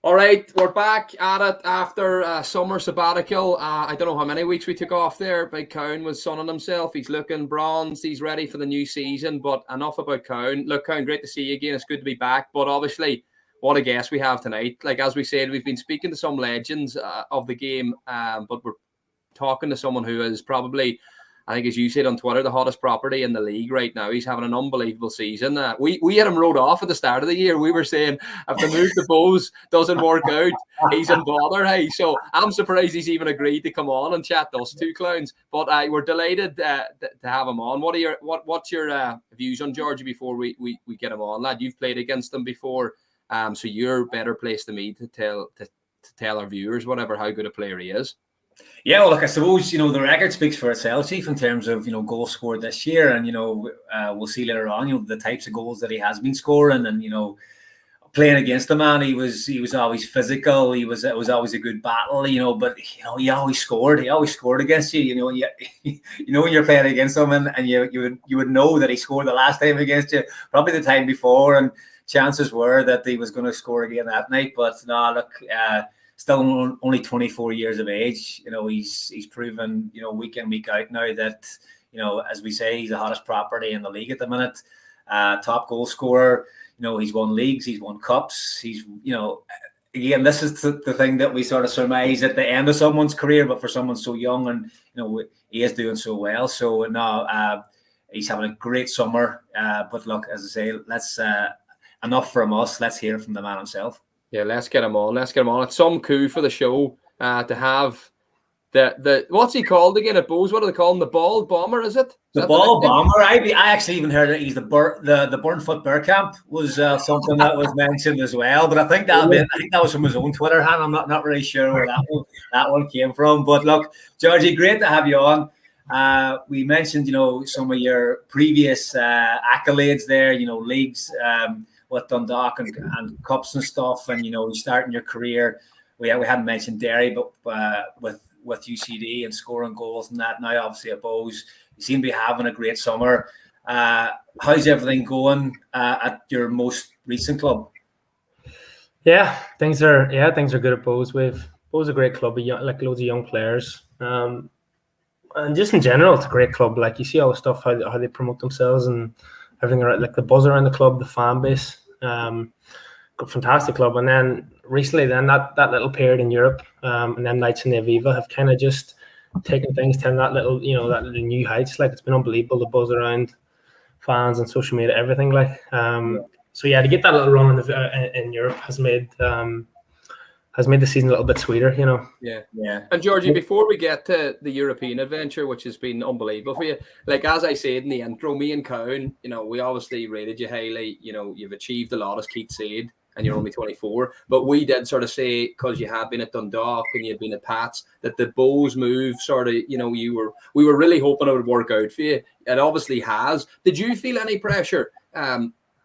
All right, we're back at it after summer sabbatical. I don't know how many weeks we took off there. Big Cowan was sunning himself. He's looking bronzed. He's ready for the new season. But enough about Cowan. Look, Cowan, great to see you again. It's good to be back. But obviously, what a guest we have tonight. Like, as we said, we've been speaking to some legends of the game, but we're talking to someone who is probably, I think, as you said on Twitter, the hottest property in the league right now. He's having an unbelievable season. We had him wrote off at the start of the year. We were saying if the move to Bows doesn't work out, he's in bother. Hey, so I'm surprised he's even agreed to come on and chat to us two clowns. But we're delighted to have him on. What's your views on Georgie before we get him on, lad? You've played against him before, so you're better placed than me to tell our viewers how good a player he is. Yeah, well, look, I suppose, the record speaks for itself, Chief, in terms of, goals scored this year. And, we'll see later on, the types of goals that he has been scoring. And, playing against the man, he was always physical. It was always a good battle, but, he always scored. He always scored against you, when you're playing against him and you would know that he scored the last time against you, probably the time before. And chances were that he was going to score again that night. But, no, look, still only 24 years of age. He's proven, week in, week out now that, as we say, he's the hottest property in the league at the minute. Top goal scorer. He's won leagues, he's won cups. He's, again, this is the thing that we sort of surmise at the end of someone's career, but for someone so young and, he is doing so well. So now he's having a great summer. But look, as I say, let's enough from us. Let's hear from the man himself. Yeah, let's get him on. It's some coup for the show to have the what's he called again at Bows? What do they call him? The ball bomber, is it? The ball bomber. I actually even heard that he's the Burnfoot Burkamp was something that was mentioned as well. But I think that was from his own Twitter handle. I'm not really sure where that one came from. But look, Georgie, great to have you on. We mentioned some of your previous accolades there. Leagues. With Dundalk and cups and stuff, and starting your career, we hadn't mentioned Derry, but with UCD and scoring goals and that. Now, obviously at Bows, you seem to be having a great summer. How's everything going at your most recent club? Yeah, things are good at Bows. Bows is a great club, like loads of young players, and just in general, it's a great club. Like you see all the stuff how they promote themselves and everything, like the buzz around the club, the fan base, fantastic club. And then recently, that little period in Europe, and then nights in the Aviva have kind of just taken things to that little new heights. Like it's been unbelievable, the buzz around fans and social media, everything. Like, so yeah, to get that little run in Europe has made the season a little bit sweeter, Yeah. And Georgie, before we get to the European adventure, which has been unbelievable for you, like as I said in the intro, me and Cowan, we obviously rated you highly. You've achieved a lot, as Keith said, and you're only 24. But we did sort of say, because you had been at Dundalk and you had been at Pats, that the Bows move sort of, we were really hoping it would work out for you. It obviously has. Did you feel any pressure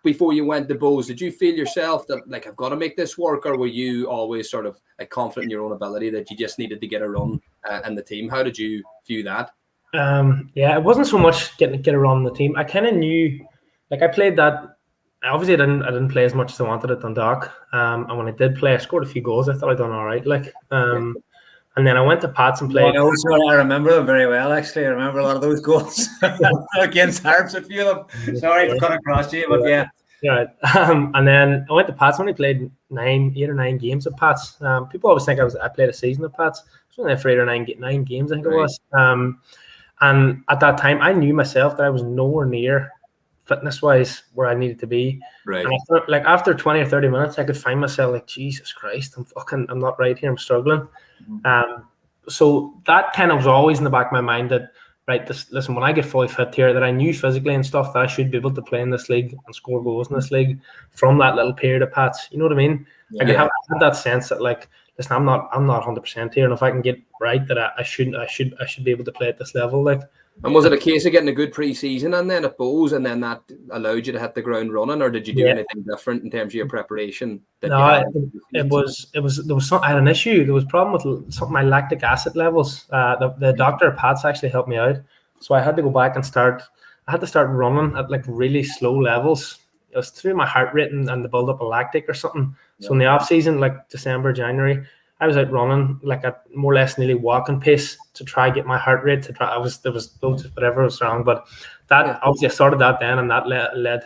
before you went to Bows? Did you feel yourself that, like, I've got to make this work, or were you always sort of like confident in your own ability that you just needed to get a run in the team? How did you view that? Yeah, it wasn't so much get a run in the team. I kind of knew, like I played that. Obviously, I didn't play as much as I wanted at Dundalk. And when I did play, I scored a few goals. I thought I'd done all right. Like, and then I went to Pats and played. I remember them very well, actually. I remember a lot of those goals against Harps, a few of them. Sorry for cutting across you, but yeah. Yeah. And then I went to Pats. I only played 8 or 9 games at Pats. People always think I played a season at Pats. I was only there for 8 or 9 games, I think it was. And at that time, I knew myself that I was nowhere near fitness-wise where I needed to be. Right. And I thought, like, after 20 or 30 minutes, I could find myself like, Jesus Christ, I'm not right here. I'm struggling. So that kind of was always in the back of my mind that, right, listen, when I get fully fit here, that I knew physically and stuff that I should be able to play in this league and score goals in this league from that little period of Pats. You know what I mean? Yeah. I had that sense that, like, listen, I'm not 100% here, and if I can get right, that I should be able to play at this level, like. And was it a case of getting a good pre-season and then at Bows, and then that allowed you to hit the ground running, or did you do anything different in terms of your preparation? It was there was some, I had an issue. There was a problem with some of my lactic acid levels. The doctor at Pats actually helped me out, so I had to go back and start. I had to start running at like really slow levels, it was through my heart rate and the build up of lactic or something. Yeah. So in the off season, like December, January, I was out running like at more or less nearly walking pace to try get my heart rate to try. There was loads of whatever was wrong, but that obviously I started that then, and that led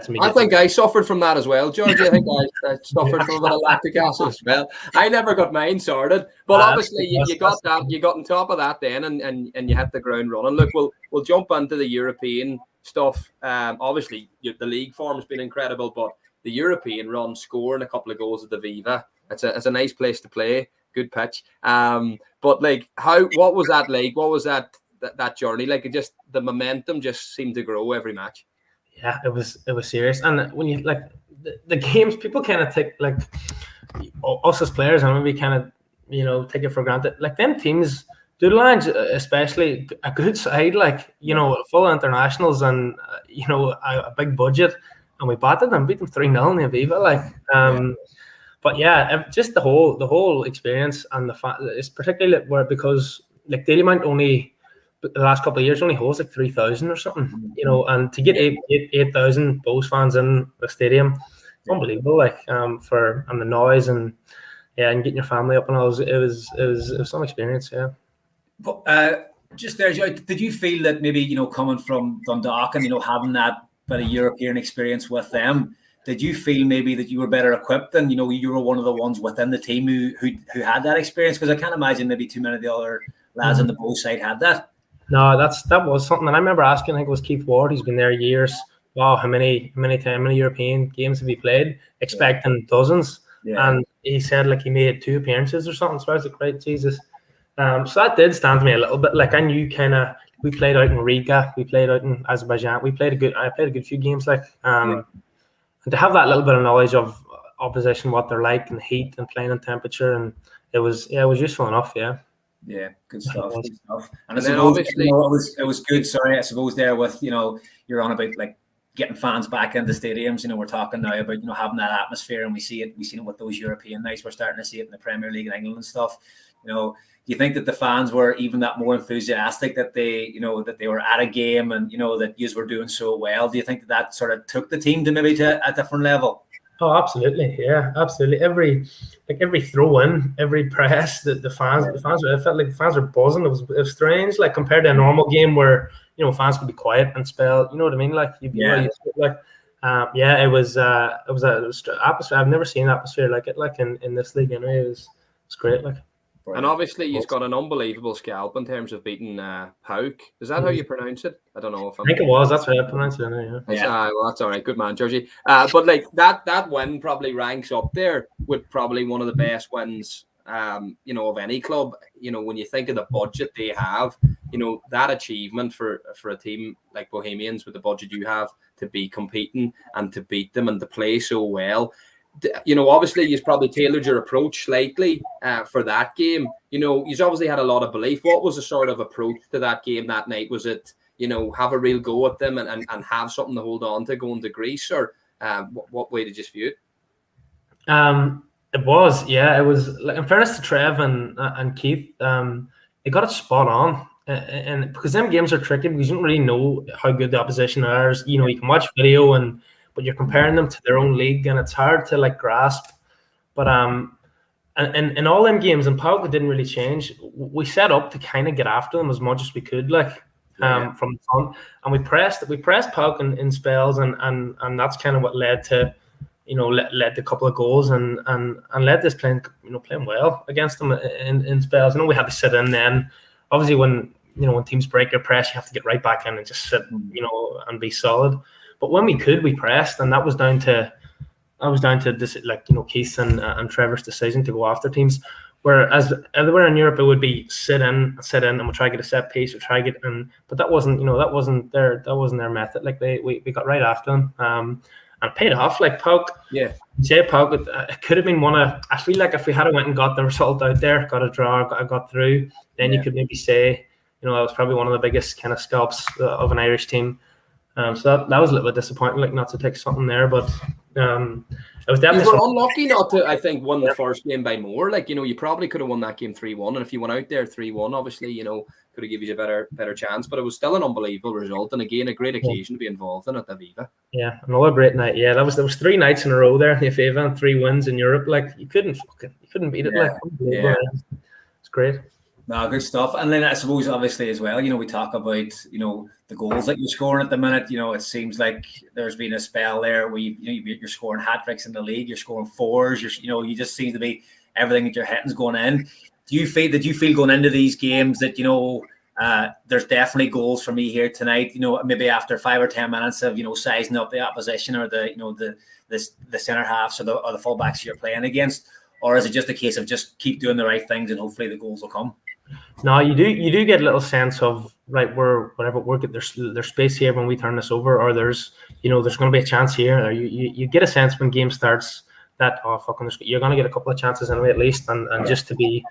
to me. I think I suffered from that as well, Georgie. I think I suffered from a bit of lactic acid as well. I never got mine sorted, but obviously you got that. You got on top of that then, and you hit the ground running. Look, we'll jump into the European stuff. Obviously the league form has been incredible, but the European run, scoring a couple of goals at the Viva. It's a nice place to play. Good pitch. But like, what was that like? What was that journey like? It just, the momentum just seemed to grow every match. Yeah, it was serious. And when you like the games, people kind of take like us as players, and maybe kind of take it for granted. Like them teams, Doodlelands especially, a good side, like full internationals and a big budget, and we battered them, beat them 3-0 in the Aviva, like. But yeah, just the whole experience, and the fact that it's particularly because like Daily Mount only the last couple of years only holds like 3,000 or something, and to get 8,000 Bows fans in the stadium, unbelievable. Like and the noise and getting your family up and all, it was some experience. Yeah. But just there, did you feel that maybe coming from Dundalk and having that bit of European experience with them? Did you feel maybe that you were better equipped and you were one of the ones within the team who had that experience? Because I can't imagine maybe too many of the other lads on the Bow side had that. No, that was something. And I remember asking, I think it was Keith Ward, he's been there years. Wow, how many European games have he played? Expecting dozens. Yeah. And he said like he made 2 appearances or something. So I was like, right, Jesus. So that did stand to me a little bit. Like I knew we played out in Riga, we played out in Azerbaijan. I played a good few games, like and to have that little bit of knowledge of opposition, what they're like, and heat and playing in temperature, and it was useful enough. Yeah, good stuff. Good stuff. And I suppose obviously it was good. Sorry, I suppose there with you're on about like getting fans back into stadiums. We're talking now about having that atmosphere, and we've seen it with those European nights. We're starting to see it in the Premier League in England and stuff. Do you think that the fans were even that more enthusiastic that they were at a game and that yous were doing so well? Do you think that sort of took the team to maybe to a different level? Oh, absolutely. Yeah, absolutely. Every throw in, every press, the fans, it felt like the fans were buzzing. It was strange, like compared to a normal game where fans could be quiet and spell. You know what I mean? Like it was atmosphere. I've never seen an atmosphere like it, like in this league. Anyway, it was great. Like. And obviously, you've got an unbelievable scalp in terms of beating Pauk. Is that how you pronounce it? I don't know if I think it was. That's how I pronounced it. Yeah. Well, that's all right. Good man, Georgie. But like that win probably ranks up there with probably one of the best wins, of any club. When you think of the budget they have, that achievement for a team like Bohemians with the budget you have to be competing and to beat them and to play so well. Obviously you've probably tailored your approach slightly for that game. You've obviously had a lot of belief. What was the sort of approach to that game that night? Was it, have a real go at them and have something to hold on to going to Greece, or what way did you view it? It was, it was. Like, in fairness to Trev and Keith, they got it spot on. And because them games are tricky because you don't really know how good the opposition are. You can watch video but you're comparing them to their own league, and it's hard to like grasp. But and in all them games, and Pauk didn't really change. We set up to kind of get after them as much as we could, like from the front, and we pressed Pauk in spells, and that's kind of what led to led to a couple of goals and led this playing well against them in spells. We had to sit in then. Obviously, when teams break your press, you have to get right back in and just sit, and be solid. But when we could, we pressed, and that was down to this, Keith and Trevor's decision to go after teams. Whereas everywhere in Europe, it would be sit in, and we'll try to get a set piece, or try to get in. But that wasn't their method. Like we got right after them, and it paid off. Like Pauk, Pauk, it could have been one of. I feel like if we had went and got the result out there, got a draw, got through, then you could maybe say, that was probably one of the biggest kind of scalps of an Irish team. So that was a little bit disappointing, like not to take something there, but it was You definitely were unlucky not to, I think, win the first game by more. Like, you probably could have won that game 3-1. And if you went out there 3-1, obviously, could have given you a better chance. But it was still an unbelievable result. And again, a great occasion to be involved in at the Viva. Yeah, another great night. Yeah, there was 3 nights in a row there in the Viva and 3 wins in Europe. Like, you couldn't beat it. Like, unbelievable. It's great. No, good stuff. And then I suppose, obviously, as well, we talk about, the goals that you're scoring at the minute. It seems like there's been a spell there where you're scoring hat tricks in the league, you're scoring 4s, you just seem to be everything that you're hitting's going in. Did you feel going into these games that, there's definitely goals for me here tonight, maybe after 5 or 10 minutes of, sizing up the opposition or the centre halves or the fullbacks you're playing against? Or is it just a case of just keep doing the right things and hopefully the goals will come? No, you do get a little sense of, right, there's space here when we turn this over, or there's going to be a chance here, or you get a sense when game starts that you're going to get a couple of chances anyway at least, and just to be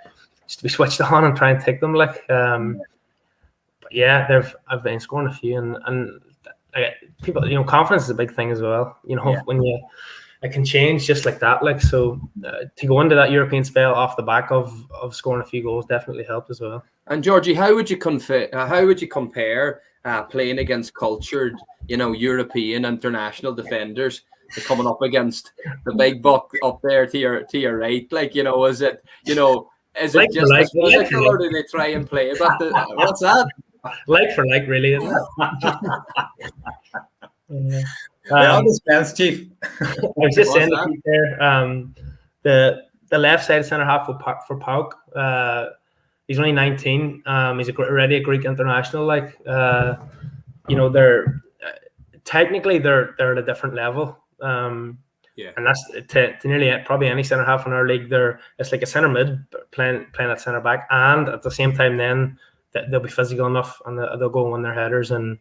switched on and try and take them, like but yeah, I've been scoring a few, and people, confidence is a big thing as well. When it can change just like that. Like, so to go into that European spell off the back of scoring a few goals definitely helped as well. And Georgie, how would you compare playing against cultured, European international defenders to coming up against the big buck up there to your right? Like, is it just as physical, or do they try and play about what's that? Like for like, really, isn't it? Chief. I was just saying there, the left side centre half for Pauk. He's only 19. He's already a Greek international. Like, they're technically they're at a different level. And that's to nearly probably any centre half in our league. It's like a centre mid playing at centre back, and at the same time, then they'll be physical enough and they'll go and win their headers and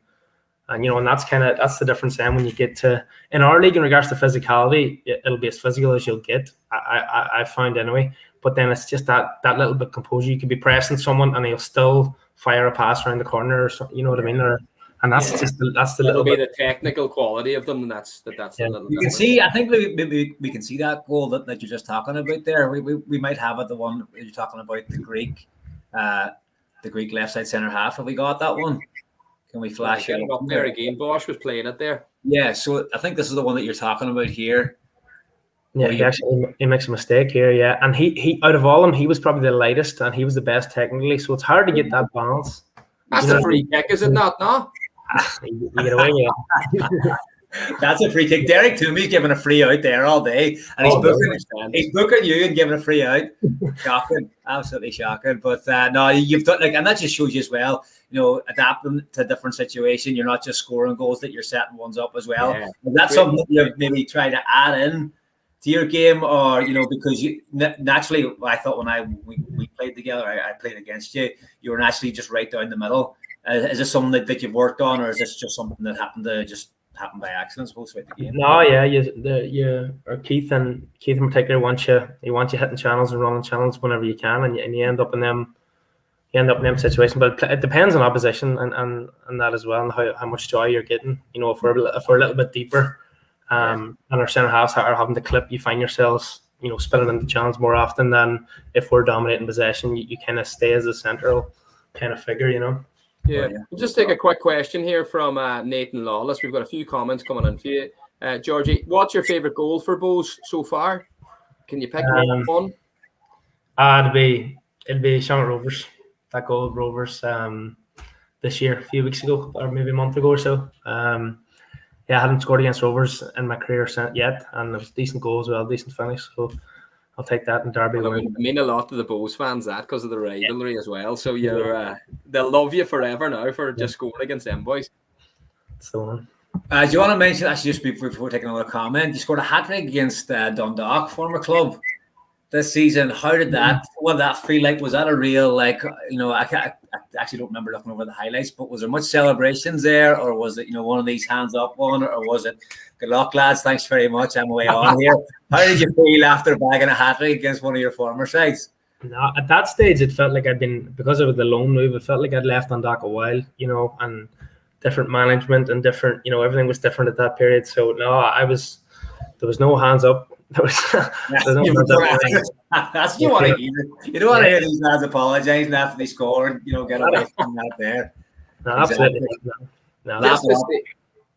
that's the difference then when you get to, in our league, in regards to physicality, it'll be as physical as you'll get, I found anyway, but then it's just that little bit composure. You could be pressing someone and he'll still fire a pass around the corner or something, you know what I mean? And that's the little bit. The technical quality of them, and that's the little. You can see, I think we can see that goal that you're just talking about there. We might have it, the one you're talking about, the Greek left side centre half. Have we got that one? Can we flash it up there again? Bosch was playing it there. Yeah, so I think this is the one that you're talking about here. Yeah, he makes a mistake here. Yeah, and he out of all of them, he was probably the lightest and he was the best technically. So it's hard to get that balance. That's a free kick, is it not? No. You get away with it. That's a free kick. Derek Toomey's giving a free out there all day, and he's booking you and giving a free out. Shocking, absolutely shocking. But no, you've done and that just shows you as well. Adapting to a different situation. You're not just scoring goals; that you're setting ones up as well. Yeah. That's something that you maybe try to add in to your game, or because you naturally. I thought when we played together, I played against you. You were naturally just right down the middle. Is this something that you've worked on, or is this just something that happened by accident, suppose, throughout the game? No, yeah, or Keith in particular wants you hitting channels and running channels whenever you can, and you end up in them. You end up in them situations, but it depends on opposition and that as well, and how much joy you're getting. If we're a little bit deeper, and our centre halves are having to clip, you find yourselves spinning into channels more often than if we're dominating possession. You kind of stay as a central kind of figure, Yeah, we'll just take a quick question here from Nathan Lawless. We've got a few comments coming in for you. Georgie, what's your favourite goal for Bohs so far? Can you pick one? It'd be Shamrock Rovers. That goal of Rovers this year, a few weeks ago, or maybe a month ago or so. I hadn't scored against Rovers in my career yet, and it was a decent goal as well, decent finish. So I'll take that in Derby. Well, it mean a lot to the Bohs fans that because of the rivalry as well. So they'll love you forever now for just scoring against them boys. That's the one. Do you want to mention, actually, just before taking another comment, you scored a hat-trick against Dundalk, former club, this season. How did what did that feel like? Was that a real, I actually don't remember looking over the highlights, but was there much celebrations there, or was it, one of these hands up one, or was it, good luck, lads, thanks very much, I'm away on here? How did you feel after bagging a hat-trick against one of your former sides? No, at that stage, it felt like because of the loan move, it felt like I'd left Dundalk a while, and different management and different, everything was different at that period. So no, I was there was no hands up. There was no hands up. That's what you want to hear. You don't want to hear these lads apologising after they scored. Get away from that there. No, absolutely. No,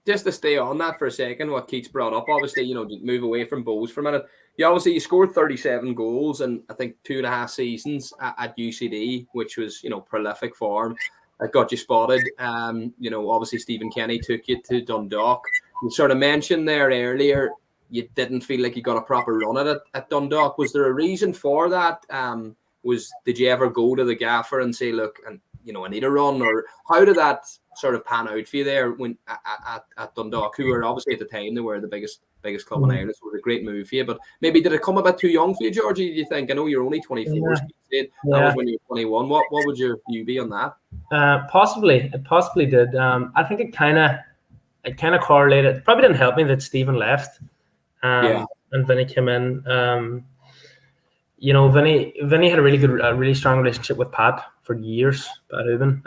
just to stay on that for a second, what Keith's brought up, obviously, move away from Bohs for a minute. You scored 37 goals in, I think, 2.5 seasons at UCD, which was, prolific form. That got you spotted. Obviously, Stephen Kenny took you to Dundalk. You sort of mentioned there earlier, you didn't feel like you got a proper run at it at Dundalk. Was there a reason for that? Did you ever go to the gaffer and say, look, and I need a run, or how did that sort of pan out for you there when at Dundalk, who were obviously at the time they were the biggest club in Ireland, so it was a great move for you. But maybe did it come a bit too young for you, Georgie? Do you think? I know you're only 24. That was when you were 21. What would your view be on that? Possibly, it possibly did. I think it kind of correlated. It probably didn't help me that Stephen left, and Vinny came in. Vinny had a really strong relationship with Pat for years, Pat Hooven.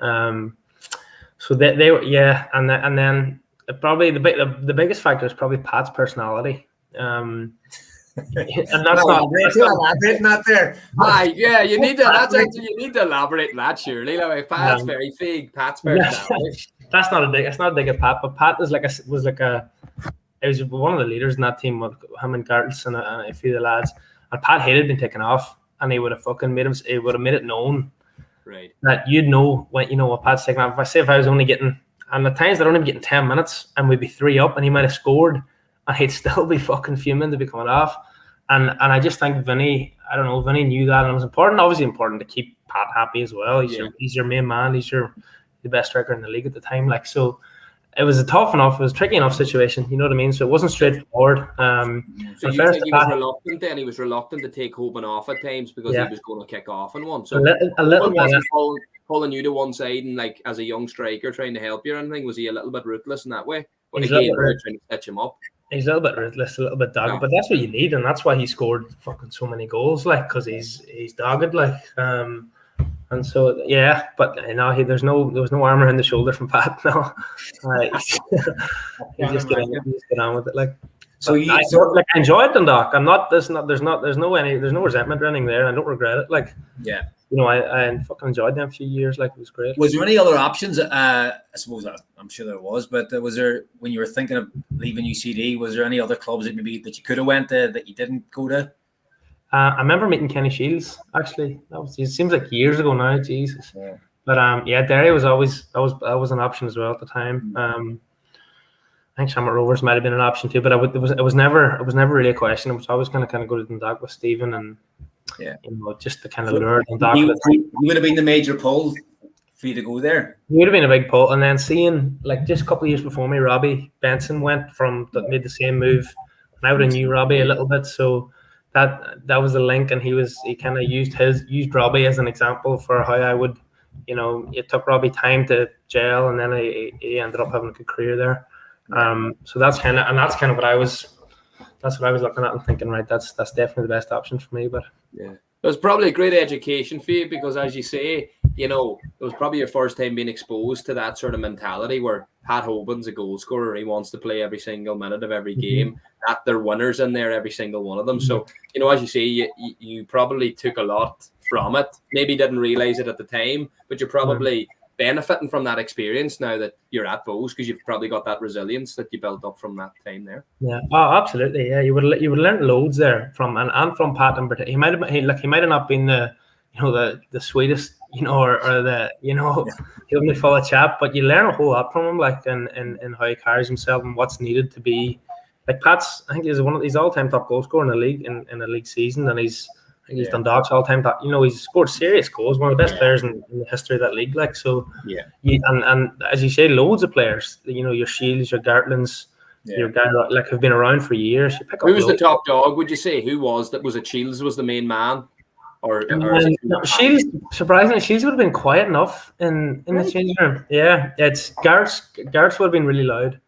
So they were, and then probably the biggest factor is probably Pat's personality. And that's not there. You need to you need to elaborate on that, surely. Like, Pat's very big. Pat's personality. That's not a dig. It's not a dig at Pat, but Pat was it was one of the leaders in that team with him and Gartles and a few of the lads. And Pat hated being taken off, and he would have fucking made it known, right? That you'd know when what Pat's taking off. If I was only getting, and at times I'd only be getting 10 minutes, and we'd be 3 up, and he might have scored, and he'd still be fucking fuming to be coming off. And I just think Vinny knew that, and it was important. Obviously important to keep Pat happy as well. He's your main man. He's the best striker in the league at the time. Like, so it was a tricky enough situation. You know what I mean? So it wasn't straightforward. So you think he was reluctant then? He was reluctant to take Hoban off at times because he was going to kick off in one. So a little wasn't pulling you to one side and, like, as a young striker trying to help you or anything? Was he a little bit ruthless in that way? But again, we're trying to catch him up. He's a little bit ruthless, a little bit dogged, but that's what you need, and that's why he scored fucking so many goals, like, because he's dogged, like, and so but there was no arm around the shoulder from Pat. No, he just get on with it, like. So I enjoyed Dundalk. There's no resentment or anything there. I don't regret it. Like, I fucking enjoyed them a few years. Like, it was great. Was there any other options? I suppose I'm sure there was, but was there, when you were thinking of leaving UCD, was there any other clubs that you could have went to that you didn't go to? I remember meeting Kenny Shields. Actually, it seems like years ago now. Jesus. Yeah. But Derry was always an option as well at the time. I think Shamrock Rovers might have been an option too, but it was never really a question. It was always going to kind of go to Dundalk with Stephen and just to kind of lure Dundalk. You would have been the major pull for you to go there. It would have been a big pull, and then seeing, like, just a couple of years before me, Robbie Benson made the same move, and I would have knew Robbie a little bit, so that was the link, and he kind of used Robbie as an example for how I would, it took Robbie time to gel, and then he ended up having a good career there. So that's kind of what I was looking at and thinking, right, that's definitely the best option for me. But it was probably a great education for you because, as you say, it was probably your first time being exposed to that sort of mentality where Pat Hoban's a goal scorer. He wants to play every single minute of every game. That they're winners in there, every single one of them. So, as you say, you probably took a lot from it. Maybe didn't realize it at the time, but you're probably benefiting from that experience now that you're at Bohs because you've probably got that resilience that you built up from that time there. Yeah, absolutely. Yeah, you would learn loads there from from Pat in particular. He might have not been the sweetest, or the he wouldn't be full of chat, but you learn a whole lot from him, like in how he carries himself and what's needed to be. Like, Pat's, I think he's all-time top goal scorer in the league in a league season, and he's Dundalk's all-time top. He's scored serious goals, one of the best players in the history of that league. Like, so, and as you say, loads of players. Your Shields, your Gartlands, your guy like have been around for years. You pick up. Who was the top dog? Would you say who was that? Was it Shields? Was the main man, or Shields? Surprisingly, Shields would have been quiet enough in the changing room. Yeah, it's Gart's would have been really loud.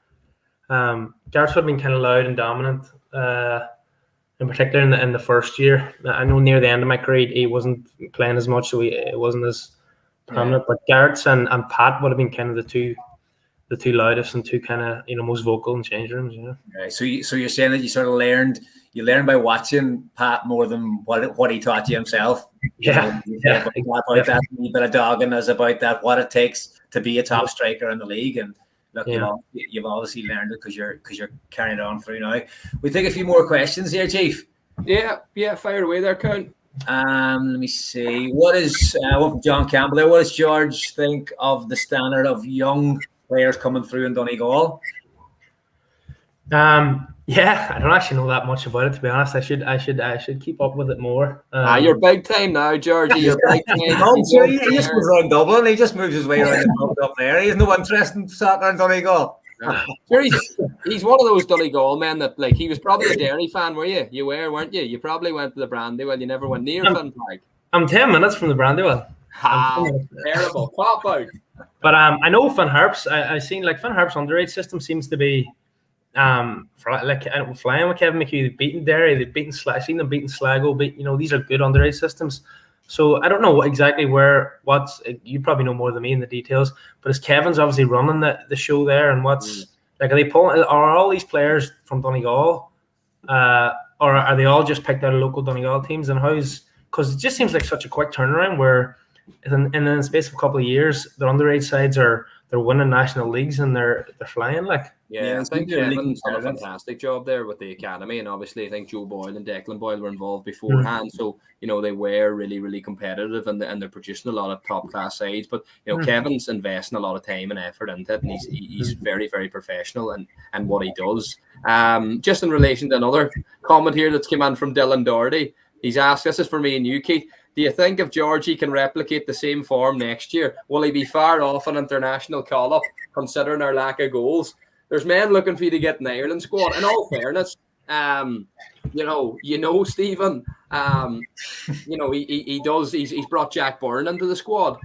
Gart's would have been kind of loud and dominant. In particular in the first year. I know near the end of my career he wasn't playing as much, so it wasn't as prominent. But Garrett's and Pat would have been kind of the the two loudest and two kind of most vocal in change rooms. Okay, so you're saying that you sort of learned by watching Pat more than what he taught you himself. Yeah, about that bit of dogging is about that what it takes to be a top striker in the league. And look, you've obviously learned it because you're carrying it on through now. We take a few more questions here, Chief. Yeah, fire away there, Count. Let me see. What is from John Campbell there? What does George think of the standard of young players coming through in Donegal? Yeah, I don't actually know that much about it, to be honest. I should keep up with it more. You're big time now, Georgie. You're big time. He just moves around Dublin. He just moves his way around the club up there. He has no interest in soccer in Donegal. Sure, he's one of those Donegal men that, like, he was probably a Derry fan, were you? You were, weren't you? You probably went to the Brandywell. You never went near Finflag. I'm 10 minutes from the Brandywell. Terrible. Pop out. But I know Finn Harp's. I seen like Finn Harp's underage system seems to be flying with Kevin McHugh. They've beaten Derry. They've beaten I've seen them beating Sligo. These are good underage systems. So I don't know exactly you probably know more than me in the details, but is Kevin's obviously running the show there, and are they pulling? Are all these players from Donegal, or are they all just picked out of local Donegal teams? And because it just seems like such a quick turnaround where in the space of a couple of years, the underage sides they're winning national leagues and they're flying like. Yeah, I think Kevin's done a fantastic job there with the academy, and obviously I think Joe Boyle and Declan Boyle were involved beforehand, so they were really, really competitive, and they're producing a lot of top class sides. But Kevin's investing a lot of time and effort into it, and he's very, very professional and what he does. Just in relation to another comment here that's come in from Dylan Doherty, he's asked, this is for me and you, Keith. Do you think if Georgie can replicate the same form next year, will he be far off an international call-up, considering our lack of goals? There's men looking for you to get in the Ireland squad. In all fairness, Stephen, he does. He's brought Jack Byrne into the squad.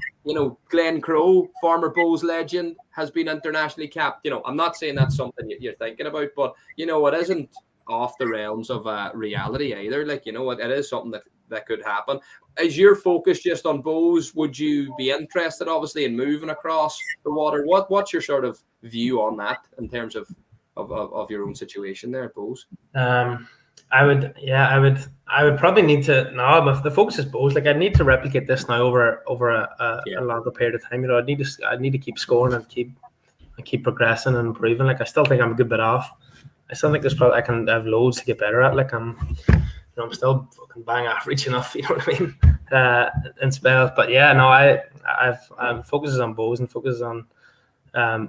Glenn Crowe, former Bows legend, has been internationally capped. I'm not saying that's something you're thinking about, but it isn't off the realms of reality either. Like, it is something that could happen. Is your focus just on Bows? Would you be interested, obviously, in moving across the water? What's your sort of view on that in terms of your own situation there at Bows? I would probably need to. No, but the focus is Bows. Like, I need to replicate this now over a longer period of time. I need to keep scoring and keep progressing and improving. Like, I still think I'm a good bit off. I still think I can have loads to get better at. Like, I'm still fucking bang average enough, you know what I mean, in spells. But yeah, no, I'm focuses on Bows and focuses on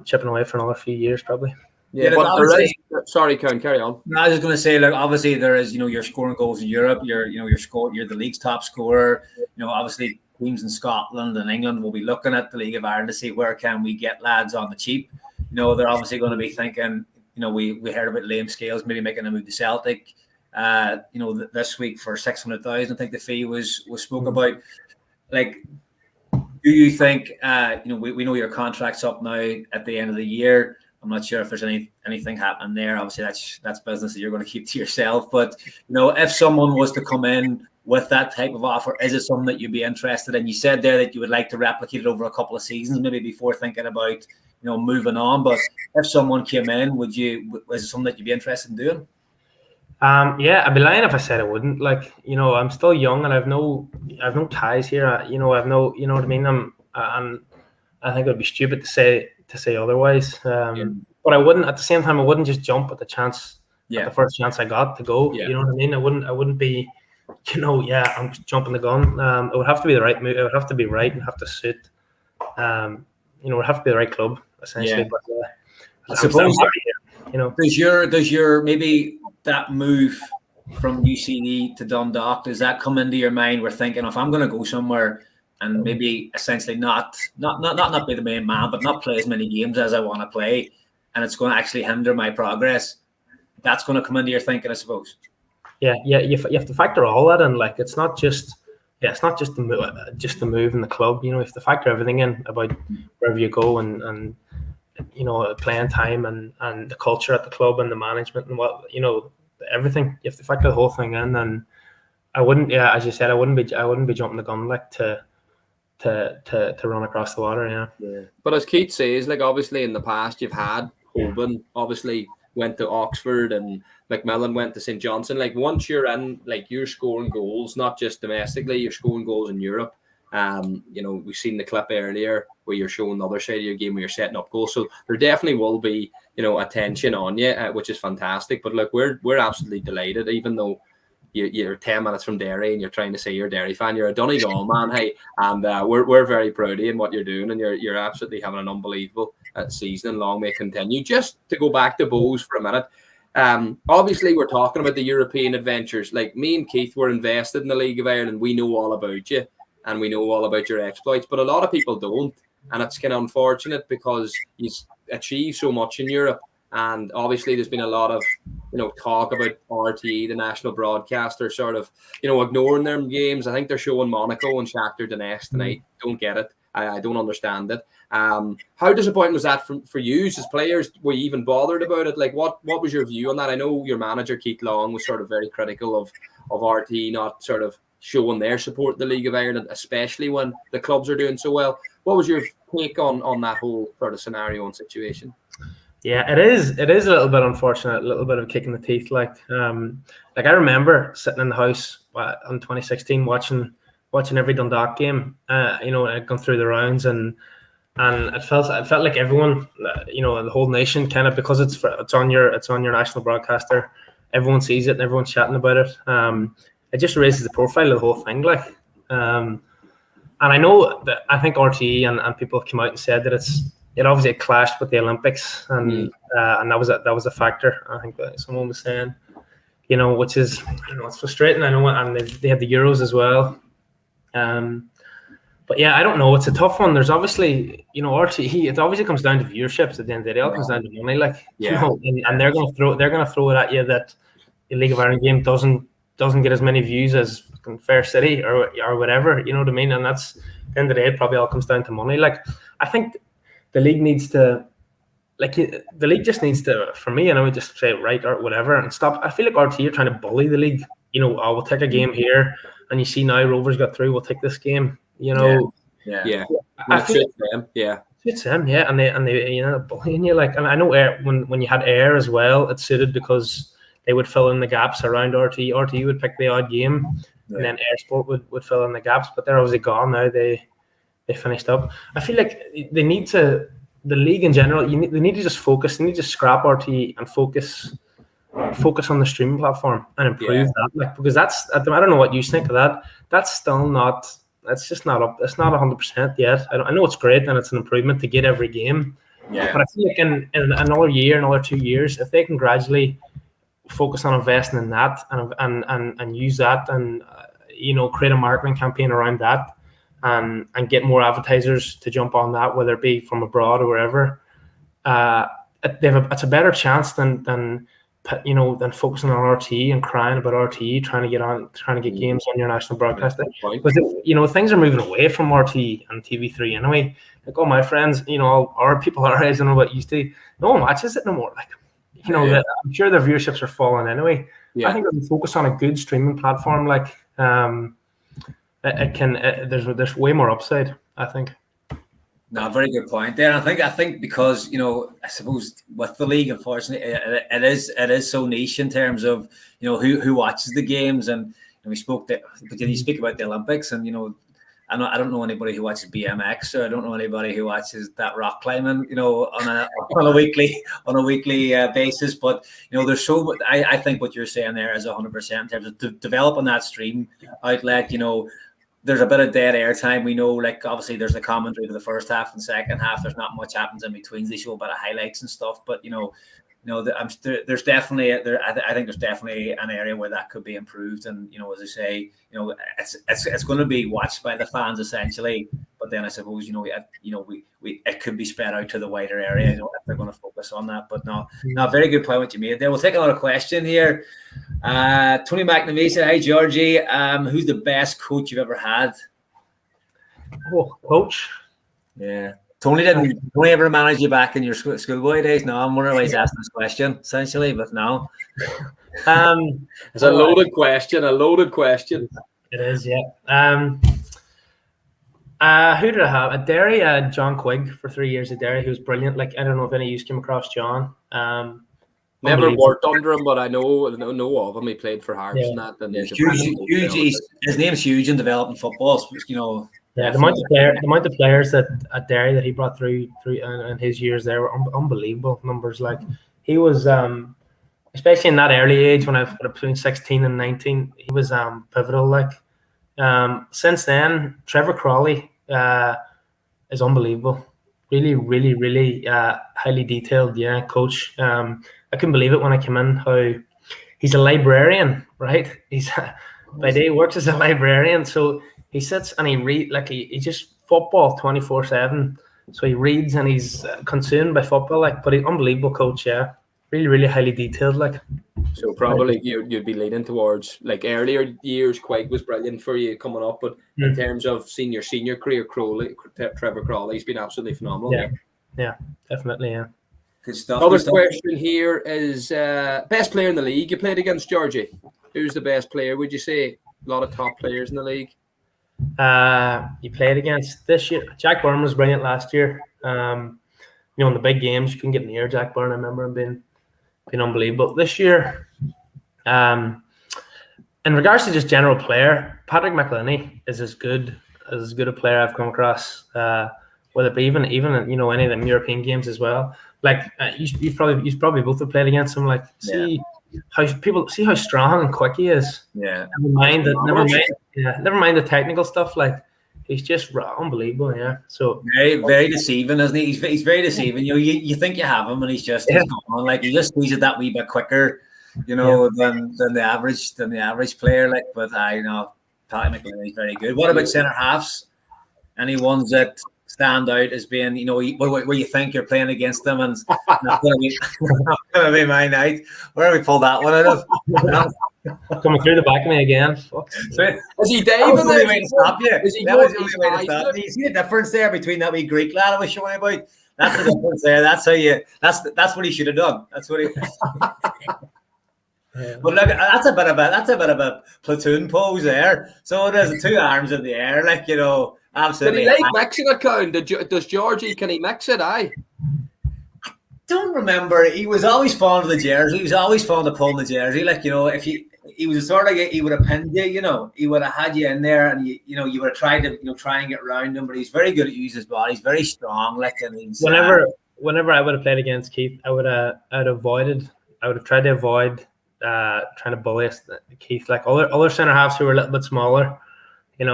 chipping away for another few years probably. Yeah, but sorry, Karen, carry on. No, I was just going to say, like, obviously there is, you're scoring goals in Europe. You're the league's top scorer. Obviously teams in Scotland and England will be looking at the League of Ireland to see where can we get lads on the cheap. They're obviously going to be thinking. We heard about Liam Scales maybe making a move to Celtic. This week for 600,000, I think the fee was spoke about. Like, do you think? We know your contract's up now at the end of the year. I'm not sure if there's anything happening there. Obviously, that's business that you're going to keep to yourself. But if someone was to come in with that type of offer, is it something that you'd be interested in? You said there that you would like to replicate it over a couple of seasons, maybe before thinking about moving on. But if someone came in, is it something that you'd be interested in doing? Yeah, I'd be lying if I said I wouldn't. Like, I'm still young and I've no ties here. I've no, you know what I mean. And I think it would be stupid to say otherwise. But I wouldn't. At the same time, I wouldn't just jump at the chance. At the first chance I got to go. You know what I mean. I wouldn't be. I'm jumping the gun. It would have to be the right move. It would have to be right and have to suit. It would have to be the right club essentially. But I suppose does your maybe that move from UCD to Dundalk, does that come into your mind? We're thinking, if I'm going to go somewhere and maybe essentially not be the main man, but not play as many games as I want to play, and it's going to actually hinder my progress, that's going to come into your thinking, I suppose. Yeah, you have to factor all that in. Like, it's not just the move in the club. You have to factor everything in about wherever you go and playing time and the culture at the club and the management and what everything. You have to factor the whole thing in. And I wouldn't, as you said, I wouldn't be jumping the gun like to to run across the water. Yeah. But as Keith says, like obviously in the past you've had Hoban, obviously went to Oxford, and Macmillan went to St. Johnson. Like once you're in, like you're scoring goals, not just domestically, you're scoring goals in Europe. We've seen the clip earlier where you're showing the other side of your game where you're setting up goals. So there definitely will be, attention on you, which is fantastic. But look, we're absolutely delighted, even though you're 10 minutes from Derry and you're trying to say you're a Derry fan. You're a Donegal man, hey, and we're very proud of you and what you're doing, and you're absolutely having an unbelievable season, and long may it continue. Just to go back to Bohs for a minute, obviously we're talking about the European adventures. Like me and Keith were invested in the League of Ireland. We know all about you and we know all about your exploits, but a lot of people don't, and it's kind of unfortunate because you achieve so much in Europe. And obviously there's been a lot of talk about RTE, the national broadcaster, sort of ignoring their games. I think they're showing Monaco and Shakhtar Donetsk tonight. Don't get it. I don't understand it. How disappointing was that for you as players? Were you even bothered about it? Like what was your view on that? I know your manager Keith Long was sort of very critical of RTE not sort of showing their support in the League of Ireland, especially when the clubs are doing so well. What was your take on that whole sort of scenario and situation? Yeah, it is a little bit unfortunate, a little bit of a kick in the teeth. Like I remember sitting in the house in 2016 watching every Dundalk game. I'd gone through the rounds, and it felt like everyone, the whole nation, kind of, because it's on your national broadcaster, everyone sees it and everyone's chatting about it. It just raises the profile of the whole thing, like. And I know that I think RTE and people have come out and said that it obviously clashed with the Olympics, and that was a factor. I think that someone was saying, which is, I don't know, it's frustrating. I know, and they had the Euros as well. But yeah, I don't know. It's a tough one. There's obviously, RTE. It obviously comes down to viewerships at the end of the day. It all comes down to money, like, and they're going to throw it at you that the League of Ireland game doesn't get as many views as Fair City or whatever. You know what I mean? And that's, at the end of the day, it probably all comes down to money. Like, I think the league needs to, for me, I would just say right or whatever and stop. I feel like RTE are trying to bully the league. We'll take a game here, and you see now Rovers got through. We'll take this game. Yeah. I feel suits them. Yeah. It's them. Yeah, and they bullying you, like. And I know when you had Air as well, it suited because they would fill in the gaps around RTE. RTE would pick the odd game, and then Air Sport would fill in the gaps. But they're obviously gone now. They finished up. I feel like they need to, the league in general, they need to just focus. They need to scrap RTE and focus on the streaming platform and improve that. Like, because I don't know what you think of that. That's still not. That's just not up. It's not 100% yet. I know it's great and it's an improvement to get every game. Yeah. But I feel like in another year, another 2 years, if they can gradually focus on investing in that and use that and create a marketing campaign around that. And get more advertisers to jump on that, whether it be from abroad or wherever. It's a better chance than focusing on RTE and crying about RTE, trying to get games on your national broadcaster. Because things are moving away from RTE and TV3 anyway. Like all my friends, our people our age, I don't know what used to. No one watches it no more. Like, I'm sure their viewerships are falling anyway. Yeah. I think if we focus on a good streaming platform, like. There's way more upside, I think. No, very good point there. I think because I suppose with the league, unfortunately, it is so niche in terms of who watches the games, and we spoke that. But then you speak about the Olympics, and I don't know anybody who watches BMX, or I don't know anybody who watches that rock climbing, on a weekly basis. But there's so. I think what you're saying there is 100% in terms of developing that stream outlet. There's a bit of dead air time. We know, like, obviously there's the commentary for the first half and second half. There's not much happens in between. They show a bit of highlights and stuff, but there's definitely I think there's definitely an area where that could be improved. And as I say, it's going to be watched by the fans essentially. But then I suppose it could be spread out to the wider area. If they're going to focus on that. But no, very good point what you made there. We'll take another question here. Tony McNamee said, "Hi Georgie, who's the best coach you've ever had?" Oh, coach. Yeah. Tony ever manage you back in your schoolboy days? No, I'm wondering why he's asking this question, essentially, but no. It's a loaded question. It is, yeah. Who did I have at Derry? John Quaid for 3 years at Derry, who was brilliant. Like, I don't know if any of you came across John. Never worked under him, but I know of him. He played for Hearts and that. And he's huge. His name's huge in developing football. You know. Yeah, the amount of players that at Derry that he brought through in his years there were unbelievable numbers. Like, he was, especially in that early age when I was between 16 and 19, he was pivotal. Like, since then, Trevor Crawley is unbelievable. Really, really, really highly detailed. Yeah, coach. I couldn't believe it when I came in how he's a librarian, right? He's by day works as a librarian, so he sits and he reads, like he just football 24/7. So he reads and he's consumed by football, like. But he's unbelievable coach, yeah. Really, really highly detailed, like. So probably you'd be leaning towards, like, earlier years. Quaid was brilliant for you coming up, but in terms of senior career, Trevor Crawley's been absolutely phenomenal. Yeah, definitely, yeah. Good stuff. Another question here is best player in the league you played against, Georgie. Who's the best player, would you say? A lot of top players in the league. You played against this year. Jack Burnham was brilliant last year. In the big games, you couldn't get near Jack Burnham. I remember him being unbelievable. This year, in regards to just general player, Patrick McElhinney is as good a player I've come across. Whether it be even any of them European games as well. Like, you probably both have played against him. Like, see how strong and quick he is. Yeah. Never mind the technical stuff. Like, he's just unbelievable. Yeah. So very, very deceiving, isn't he? He's very deceiving. You think you have him, and he's gone. Like, he just squeezes that wee bit quicker, than the average player. Like, but I know Patrick McElhinney is very good. What about centre halves? Any ones that stand out as being, where you think you're playing against them, and not going to be my night? Where we pull that one out of? Coming through the back of me again. So, is he David? That was the only way to stop you. That was the only way to stop you. You see the difference there between that wee Greek lad I was showing about? That's the difference there. That's what he should have done. That's what he. But look, that's a bit of a platoon pose there. So there's two arms in the air, like, absolutely. Did he like mixing it, Cowan? Does Georgie, can he mix it? I don't remember. He was always fond of the jersey. He was always fond of pulling the jersey. Like, if he was sort of, he would have pinned you, he would have had you in there, and you would have tried to, try and get around him. But he's very good at using his body. He's very strong. Like, and he's, whenever I would have played against Keith, I would have tried to avoid trying to bully Keith. Like, other centre halves who were a little bit smaller, and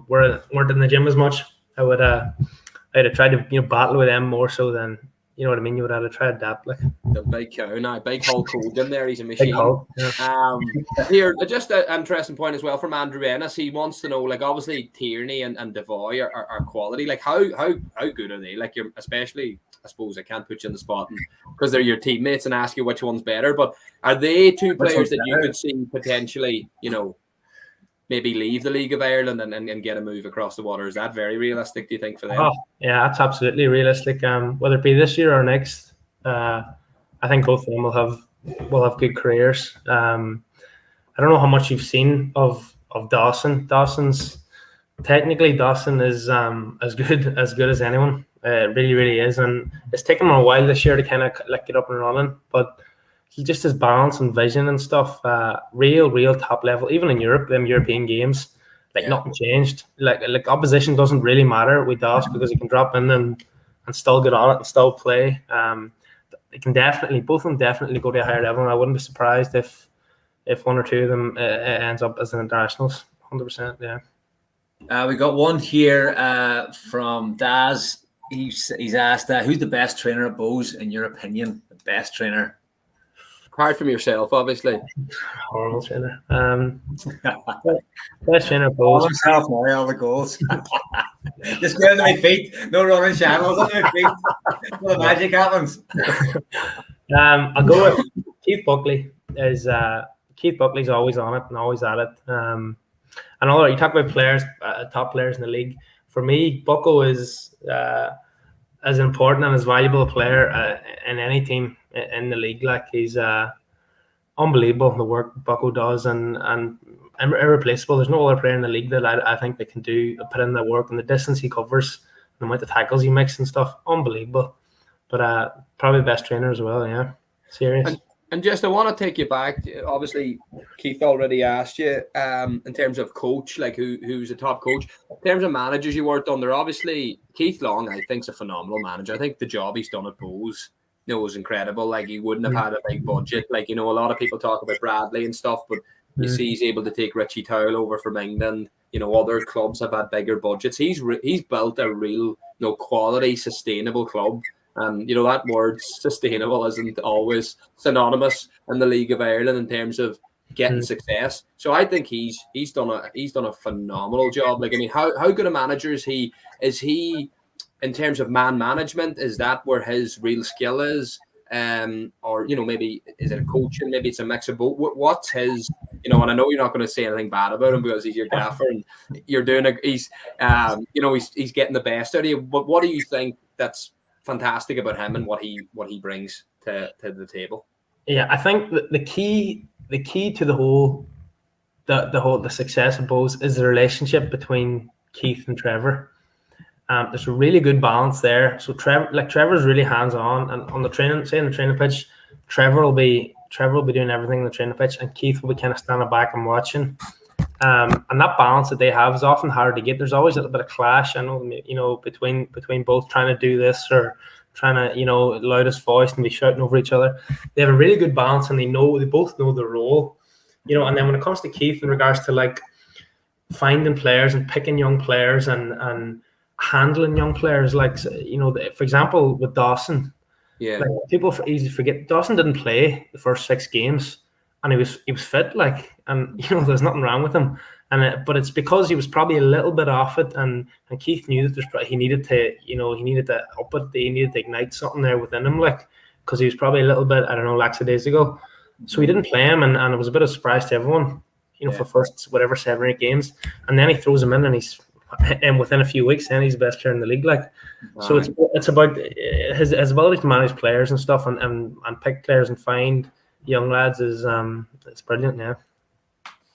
weren't in the gym as much. I'd have tried to battle with them more so than, you know what I mean. You would have to try to adapt, like. The big cow, big Hulk Hogan there. He's a machine. Hulk, yeah. Here, just an interesting point as well from Andrew Ennis. He wants to know, like, obviously Tierney and Devoy are quality. Like, how good are they? Like, you're especially, I suppose I can't put you in the spot because they're your teammates and ask you which one's better. But are they two players that you could see potentially, maybe leave the League of Ireland and get a move across the water? Is that very realistic, do you think, for them? Oh, yeah, that's absolutely realistic. Whether it be this year or next, I think both of them will have good careers. I don't know how much you've seen of Dawson. Dawson is as good as anyone. It really, really is, and it's taken him a while this year to kind of like get up and running, but he just has balance and vision and stuff. Real top level. Even in Europe, them European games, nothing changed. Like opposition doesn't really matter with Dawson because he can drop in and still get on it and still play. They can both of them definitely go to a higher level, and I wouldn't be surprised if one or two of them ends up as internationals. 100%, yeah. We got one here from Daz. He's asked, who's the best trainer at Bows in your opinion? The best trainer. Apart from yourself, obviously. Horrible trainer. Best trainer at Bows. Himself now, all the goals. Just get into my feet. No running channels on my feet. Well, the magic happens. I'll go with Keith Buckley. Keith Buckley's always on it and always at it. And although you talk about players, top players in the league, for me, Bucko is as important and as valuable a player in any team in the league. Like, he's unbelievable the work Bucko does, and irreplaceable. There's no other player in the league that I think they can put in the work, and the distance he covers, the amount of tackles he makes and stuff, unbelievable. But probably best trainer as well. Yeah, serious. And just I want to take you back. Obviously, Keith already asked you in terms of coach, like who's a top coach. In terms of managers you worked under, obviously Keith Long, I think, is a phenomenal manager. I think the job he's done at Bowes, was incredible. Like, he wouldn't have had a big budget. Like, a lot of people talk about Bradley and stuff, but you see he's able to take Richie Towell over from England. Other clubs have had bigger budgets. He's built a real, quality, sustainable club. And that word sustainable isn't always synonymous in the League of Ireland in terms of getting success. So I think he's done a phenomenal job. Like, how good a manager is he? Is he in terms of man management? Is that where his real skill is? Or maybe is it a coaching? Maybe it's a mix of both. What's his? And I know you're not going to say anything bad about him because he's your gaffer and you're doing he's getting the best out of you. But what do you think that's fantastic about him and what he brings to the table? Yeah, I think the key to the success of Bowes is the relationship between Keith and Trevor. There's a really good balance there. So Trevor's really hands on, and on the training pitch, Trevor will be doing everything on the training pitch, and Keith will be kind of standing back and watching. And that balance that they have is often hard to get. There's always a little bit of clash, I know, between both trying to do this or trying to, loudest voice and be shouting over each other. They have a really good balance, and they both know their role, and then when it comes to Keith in regards to like finding players and picking young players and handling young players, like, for example, with Dawson. Yeah. Like, people easily forget Dawson didn't play the first 6 games. And he was fit, like, and there's nothing wrong with him, but it's because he was probably a little bit off it, and Keith knew that he needed to up it, he needed to ignite something there within him, like, because he was probably a little bit, I don't know, lackadaisical. So he didn't play him, and it was a bit of a surprise to everyone, for first 7 or 8 games, and then he throws him in, and within a few weeks, then he's the best player in the league, like. Wow. So it's about his ability to manage players and stuff, and pick players and find young lads is it's brilliant. Yeah,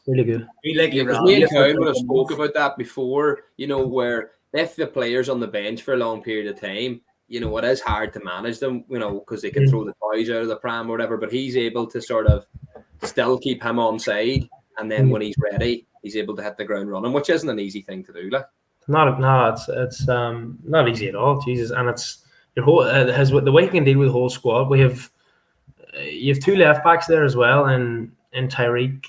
really good. Me and Cowan would have spoke about that before, where if the players on the bench for a long period of time, it is hard to manage them, because they can throw the toys out of the pram or whatever, but he's able to sort of still keep him on side, and then when he's ready, he's able to hit the ground running, which isn't an easy thing to do. Like, it's not easy at all, Jesus. And it's your whole the way he can deal with the whole squad. You have 2 left backs there as well, and Tyreek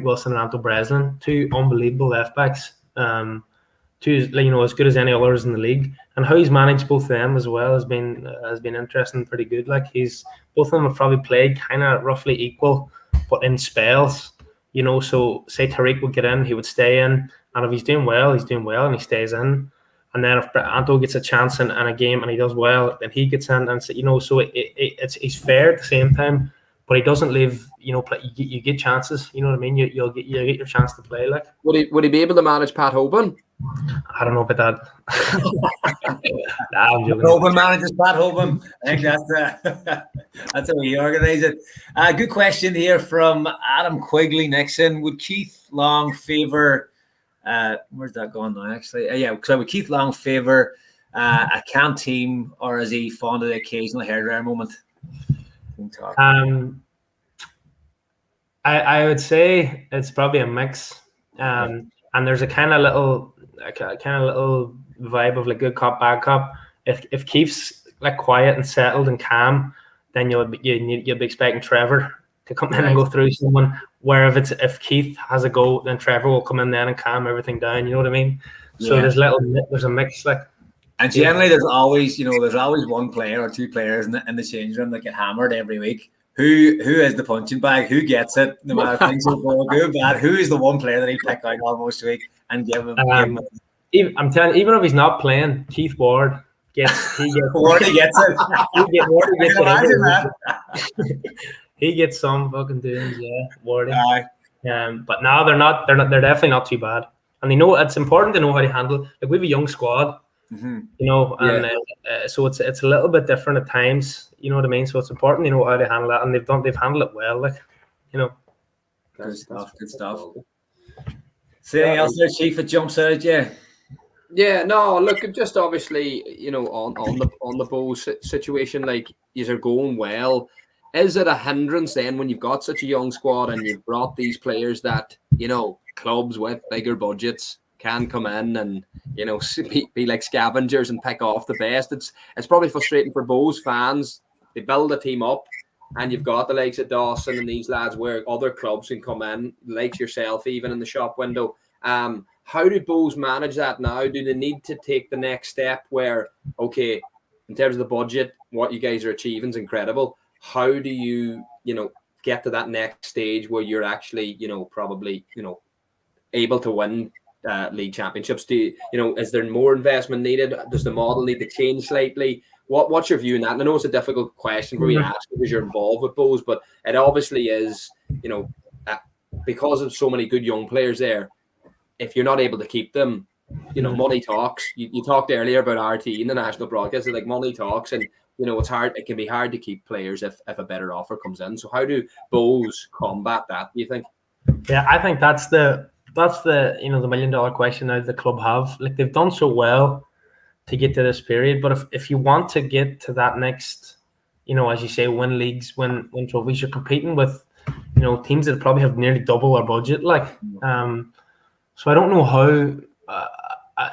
Wilson and Anto Breslin, 2 unbelievable left backs. 2 as good as any others in the league, and how he's managed both of them as well has been interesting, pretty good. Like, both of them have probably played kind of roughly equal, but in spells. So say Tyreek would get in, he would stay in, and if he's doing well, and he stays in. And then if Anto gets a chance in a game and he does well, then he gets in, and so he's fair at the same time, but he doesn't leave. You get chances. You know what I mean? You'll get your chance to play. Like, would he be able to manage Pat Hoban? I don't know about that. Nah, I'm joking. Hoban manages Pat Hoban. I think that's how we organise it. Good question here from Adam Quigley Nixon. Would Keith Long favour? Where's that gone now? Actually, so would Keith Long favour a camp team, or is he fond of the occasional hairdryer moment? I would say it's probably a mix, and there's a kind of little vibe of like good cop, bad cop. If Keith's like quiet and settled and calm, then you'll be expecting Trevor to come in and go through someone. Where if Keith has a go, then Trevor will come in then and calm everything down. You know what I mean? So there's a mix, like. And generally, there's always one player or 2 players in the change room that get hammered every week. Who is the punching bag? Who gets it? No matter things will go good, bad. Who is the one player that he pick out almost a week and give him? I'm telling you, even if he's not playing, Keith Ward gets. Ward gets it. He gets some fucking doings, yeah. Warding. But now they're not. They're definitely not too bad, and they know it's important to know how to handle. Like, we have a young squad. And so it's a little bit different at times, you know what I mean? So it's important to know how to handle that, and they've handled it well, like, Good stuff. So anything else there, Chief, that jumps out at you? Yeah, no, look, just obviously, on the Bulls situation, like, is are going well. Is it a hindrance then when you've got such a young squad and you've brought these players that, clubs with bigger budgets can come in and, be like scavengers and pick off the best? It's probably frustrating for Bulls fans. They build a team up and you've got the likes of Dawson and these lads where other clubs can come in, like yourself, even in the shop window. How do Bulls manage that now? Do they need to take the next step where, okay, in terms of the budget, what you guys are achieving is incredible. How do you, get to that next stage where you're actually, probably, able to win league championships? Is there more investment needed? Does the model need to change slightly? What's your view on that? And I know it's a difficult question for me to ask because you're involved with Bulls, but it obviously is, because of so many good young players there. If you're not able to keep them, money talks. You talked earlier about RT in the national broadcast. Like, money talks, and it's hard. It can be hard to keep players if a better offer comes in. So how do Bulls combat that, do you think? Yeah, I think that's the the $1 million question now the club have. Like, they've done so well to get to this period, but if you want to get to that next, as you say, win leagues, win trophies, you're competing with teams that probably have nearly double our budget. So I don't know how,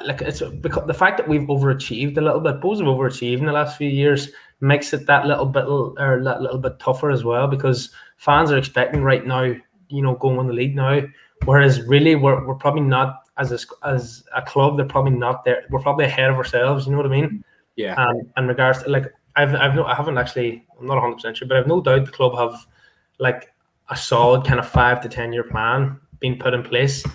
it's because the fact that we've overachieved a little bit, Bulls have overachieved in the last few years, makes it that little bit tougher as well, because fans are expecting right now, going in the league now, whereas really we're probably not as a club. They're probably not there. We're probably ahead of ourselves. You know what I mean? Yeah. In regards to I haven't actually. I'm not 100% sure, but I've no doubt the club have a solid kind of 5 to 10 year plan being put in place.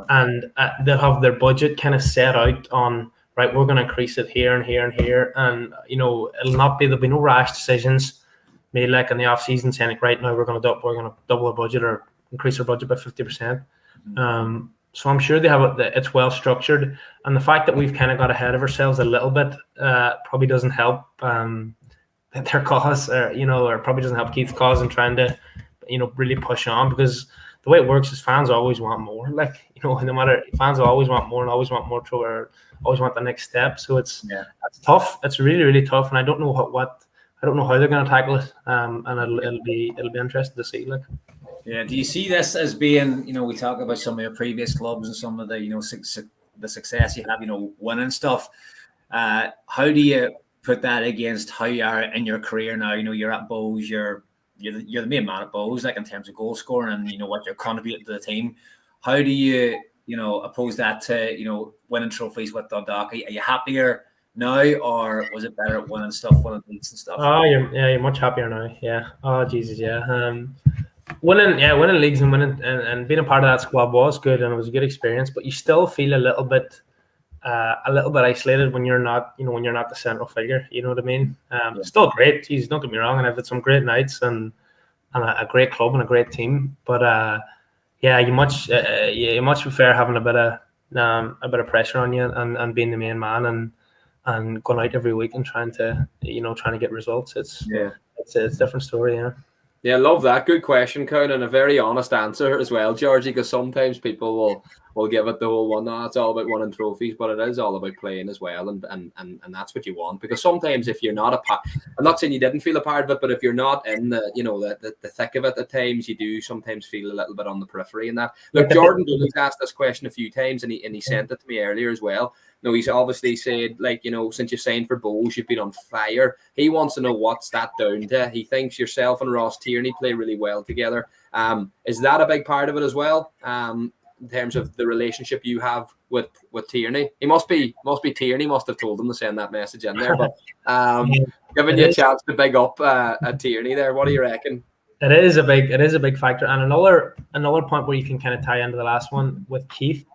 And they'll have their budget kind of set out on, right, we're going to increase it here and here and here. And, there'll be no rash decisions made in the off season saying, right now we're going to double our budget or increase our budget by 50%. So I'm sure they have it's well structured. And the fact that we've kind of got ahead of ourselves a little bit probably doesn't help their cause, or probably doesn't help Keith's cause in trying to, really push on, because the way it works is fans always want more. No matter, fans always want more and always want more or always want the next step. So it's tough. It's really, really tough, and I don't know I don't know how they're going to tackle it. And it'll be interesting to see. Yeah. Do you see this as being, we talk about some of your previous clubs and some of the, the success you have, winning stuff. How do you put that against how you are in your career now? You're at Bulls, you're the main man at Bulls, in terms of goal scoring and what you're contributing to the team. How do you oppose that to winning trophies with Dundalk? Are you happier now, or was it better at winning leagues and stuff? Oh, you're much happier now. Yeah. Oh, Jesus, yeah. Winning leagues and winning and being a part of that squad was good, and it was a good experience. But you still feel a little bit isolated when you're not, when you're not the central figure. You know what I mean? Still great. Jeez, don't get me wrong, and I've had some great nights and a great club and a great team. But you much prefer having a bit of pressure on you and being the main man and going out every week and trying to get results. It's a different story. Yeah. Yeah, love that. Good question, Conan, and a very honest answer as well, Georgie, because sometimes people will give it the whole one. No, it's all about winning trophies, but it is all about playing as well, and that's what you want. Because sometimes if you're not I'm not saying you didn't feel a part of it, but if you're not in the thick of it at times, you do sometimes feel a little bit on the periphery in that. Look, Jordan Dooley's asked this question a few times, and he sent it to me earlier as well. He's obviously said, since you've signed for Bulls, you've been on fire. He wants to know what's that down to. He thinks yourself and Ross Tierney play really well together. Is that a big part of it as well? In terms of the relationship you have with Tierney, he must be Tierney must have told him to send that message in there. But giving you a chance to big up Tierney there, what do you reckon? It is a big factor, and another point where you can kind of tie into the last one with Keith.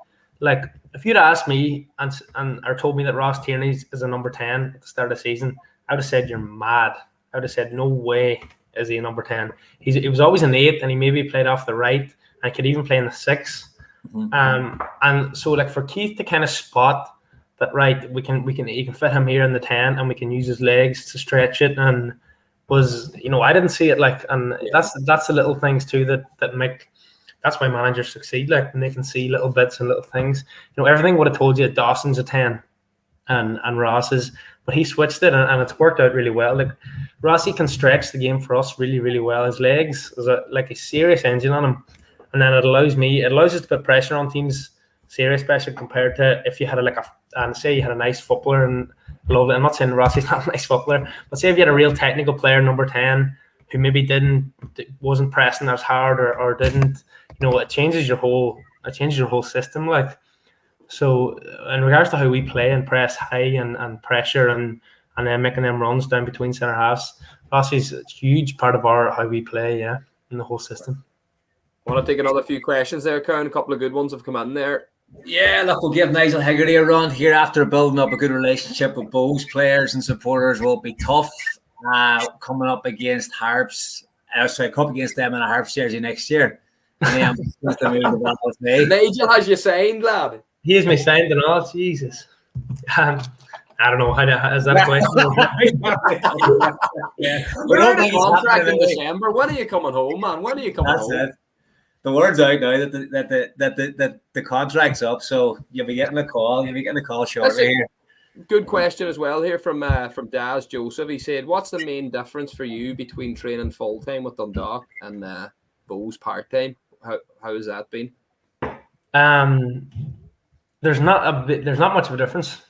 If you'd asked me and or told me that Ross Tierney is a number 10 at the start of the season, I would have said you're mad. I would have said no way is he a number 10. He was always an 8, and he maybe played off the right and could even play in the 6. Mm-hmm. And so for Keith to kind of spot that, right, you can fit him here in the 10, and we can use his legs to stretch it, and was I didn't see it and that's the little things too that make that's why managers succeed, like, when they can see little bits and little things. Everything would have told you Dawson's a 10 and Ross's, but he switched it and it's worked out really well. Like, Rossi can stretch the game for us really, really well. His legs is like a serious engine on him, and then it allows us to put pressure on teams, serious pressure, compared to if you had say you had a nice footballer and love it. I'm not saying Rossi's not a nice footballer, but say if you had a real technical player, number 10, who maybe wasn't pressing as hard or didn't, it changes your whole system. Like, so in regards to how we play and press high and pressure and then making them runs down between centre halves, Rossi's a huge part of how we play, in the whole system. I want to take another few questions there, Karen. A couple of good ones have come in there. Yeah, look, we'll give Nigel Hegarty a run here after building up a good relationship with Bows players and supporters. Will be tough coming up against Harps. Up against them in a Harps jersey next year. Nigel, has you signed, lad? He has me signed and all. Jesus. I don't know. Is that a question? We're on a contract in December. When are you coming home, man? When are you coming home? It. The word's out now that the contract's up, so you'll be getting a call. You'll be getting a call shortly here. Good question as well here from Daz Joseph. He said, "What's the main difference for you between training full time with Dundalk and Bows part time? How has that been?" There's not much of a difference.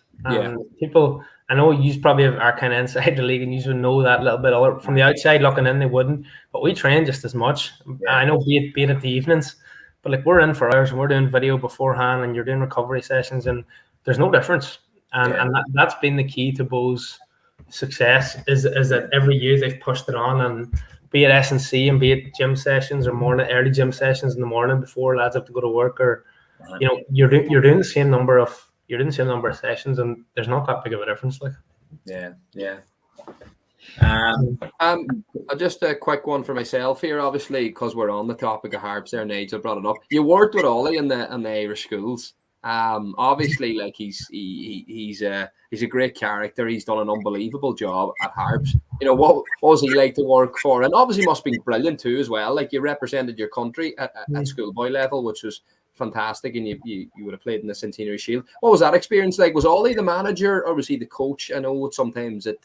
People, I know you probably are kind of inside the league and you would know that a little bit. From the outside looking in, they wouldn't. But we train just as much. Yeah. I know, be it at the evenings, but like, we're in for hours and we're doing video beforehand and you're doing recovery sessions, and there's no difference. And that's been the key to Bo's success is that every year they've pushed it on, and be it S&C and be it gym sessions or early gym sessions in the morning before lads have to go to work, or you're doing the same number of sessions, and there's not that big of a difference. Like, just a quick one for myself here, obviously, because we're on the topic of Harps there. Nigel brought it up. You worked with Ollie in the Irish schools. Obviously, like, he's a great character. He's done an unbelievable job at Harps. What was he like to work for? And obviously must be brilliant too as well. Like, you represented your country at schoolboy level, which was fantastic, and you would have played in the Centenary Shield. What was that experience like? Was Ollie the manager or was he the coach? I know sometimes it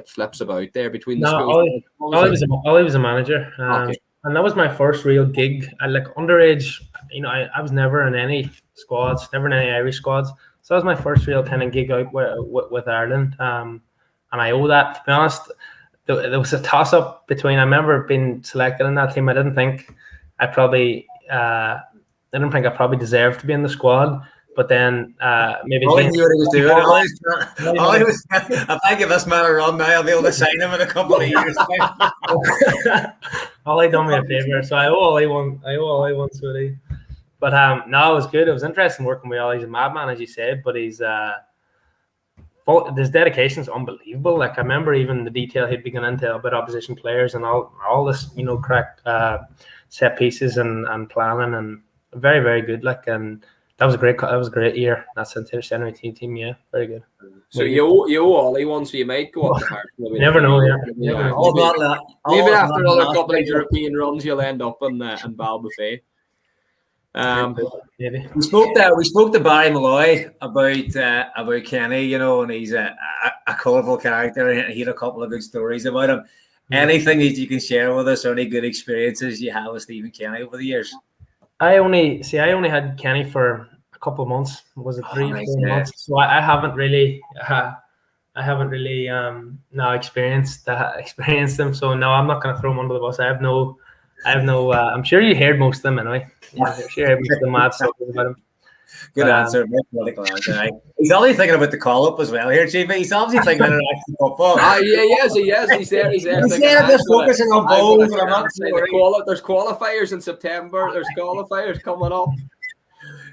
flips about there between the schools. Ollie was a manager. Okay. And that was my first real gig. Like, underage, I was never in any squads, never in any Irish squads. So that was my first real kind of gig out with Ireland. And I owe that, to be honest. There was a toss-up between, I remember being selected in that team. I didn't think I probably deserved to be in the squad. But then maybe Ollie knew what he was doing. Ollie was, if I give this man a run now, I'll be able to sign him in a couple of years. Ollie done me a favour, so I owe Ollie one, sweetie. But no, it was good. It was interesting working with Ollie. He's a madman, as you said, but his dedication is unbelievable. Like, I remember even the detail he'd be going into about opposition players and all this, crack set pieces and planning, and very, very good. Like, and that was a great year. That's the Centenary team. Yeah, very good. So you owe Ollie one, so you might go up to Heart. Never know. Maybe after another couple of European runs, you'll end up in Balbuffet. Maybe. We spoke to Barry Malloy about Kenny, and he's a colourful character, and he had a couple of good stories about him. Anything that you can share with us, or any good experiences you have with Stephen Kenny over the years? I only had Kenny for a couple of months. Was it 3 or 4 months? So I haven't really now experienced them. So no, I'm not going to throw him under the bus. I have no. I'm sure you heard most of them anyway. Yeah, I'm sure you heard most of the mad stuff about him. Good answer, very political answer. Right? He's obviously thinking about the call-up as well here, Chief. He's obviously thinking about actual football. Yes, he's there. He's focusing on bowls, and I'm not sure. There's qualifiers in September. There's qualifiers coming up.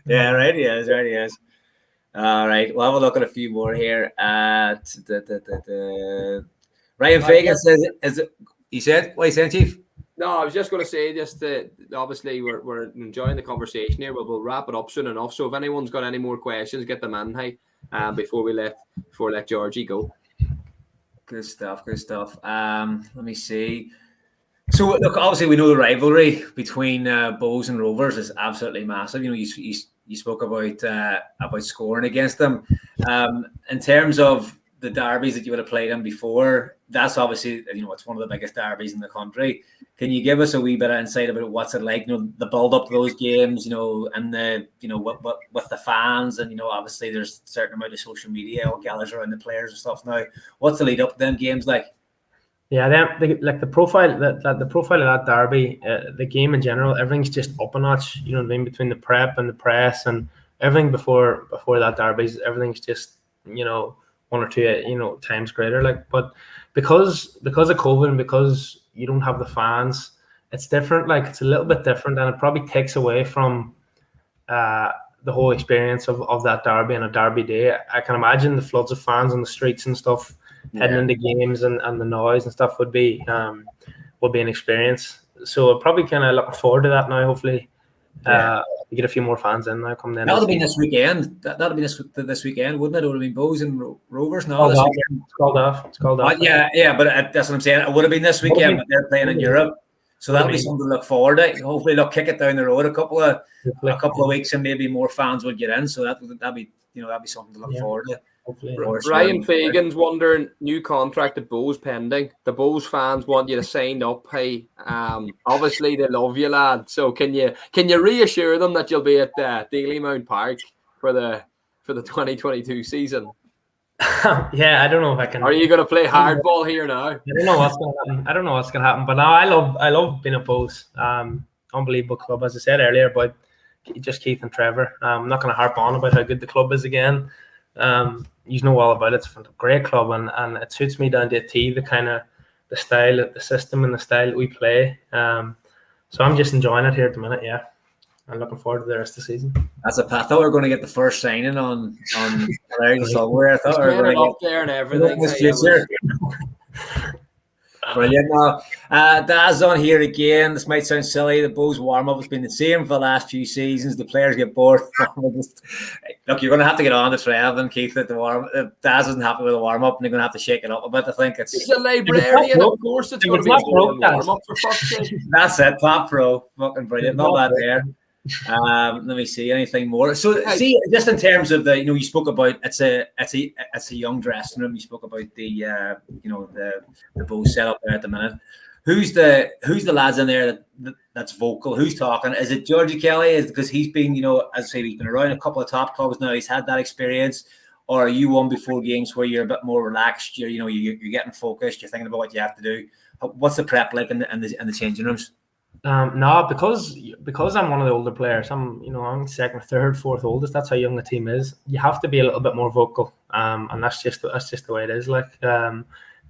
Yeah, right, he is. All right, we'll have a look at a few more here. Ryan Fagan says, he said, what are you saying, Chief? No, I was just going to say, obviously we're enjoying the conversation here. We'll wrap it up soon enough. So if anyone's got any more questions, get them in, before we let Georgie go. Good stuff. Let me see. So look, obviously we know the rivalry between Bows and Rovers is absolutely massive. You know, you spoke about scoring against them. In terms of the derbies that you would have played in before, that's obviously, you know, it's one of the biggest derbies in the country. Can you give us a wee bit of insight about what's it like? You know, the build up to those games, you know, and the, you know, what with the fans, and you know, obviously there's a certain amount of social media all gathers around the players and stuff. Now, what's the lead up to them games like? Yeah, like the profile of that derby, the game in general, everything's just up a notch. You know what I mean? Between the prep and the press and everything before that derby, everything's just, you know, one or two, you know, times greater. Like, but because of COVID and because you don't have the fans, it's different. Like, it's a little bit different, and it probably takes away from the whole experience of that derby and a derby day. I can imagine the floods of fans on the streets and stuff heading into games, and the noise and stuff would be an experience. So I'm probably kind of looking forward to that now. Hopefully, we get a few more fans in now coming in. That would have been this weekend. That would have been this weekend, wouldn't it? It would have been Bows and Rovers. No, this weekend. It's called off. Yeah, but that's what I'm saying. It would have been this weekend, but they're playing in Europe. So that'll be something to look forward to. Hopefully they'll kick it down the road a couple of weeks, and maybe more fans will get in. So that'd be something to look forward to. Ryan Fagan's wondering, new contract at Bows pending. The Bows fans want you to sign up. Hey, obviously they love you, lad. So can you reassure them that you'll be at Dalymount Park for the 2022 season? Yeah, I don't know if I can. Are you going to play hardball here now? I don't know what's going to happen. But no, I love being at Bows. Unbelievable club, as I said earlier. But just Keith and Trevor. I'm not going to harp on about how good the club is again. You know all about it. It's a great club, and it suits me down to a T. The style, the system, and the style that we play. So I'm just enjoying it here at the minute. Yeah, I'm looking forward to the rest of the season. I thought we were going to get the first signing on Larry somewhere. I thought we were going to get up there and everything. Brilliant. Now, Daz on here again. This might sound silly. The Bows warm-up has been the same for the last few seasons. The players get bored. Look, you're going to have to get on to Trev and Keith at the warm-up. Daz isn't happy with the warm-up, and you're going to have to shake it up a bit. I think he's a librarian. Of course, it's going to be a warm-up for fuck's sake. That's it. Top pro. Fucking brilliant. Not bad there. Let me see anything more. So, see, just in terms of the, you know, you spoke about it's a young dressing room. You spoke about the the Bows setup there at the minute. Who's the lads in there that's vocal? Who's talking? Is it Georgie Kelly? Is because he's been, you know, as I say, he's been around a couple of top clubs now. He's had that experience. Or are you one before games where you're a bit more relaxed? You're getting focused. You're thinking about what you have to do. What's the prep like in the changing rooms? No, because I'm one of the older players. I'm second, third, fourth oldest. That's how young the team is. You have to be a little bit more vocal, and that's just the way it is. Like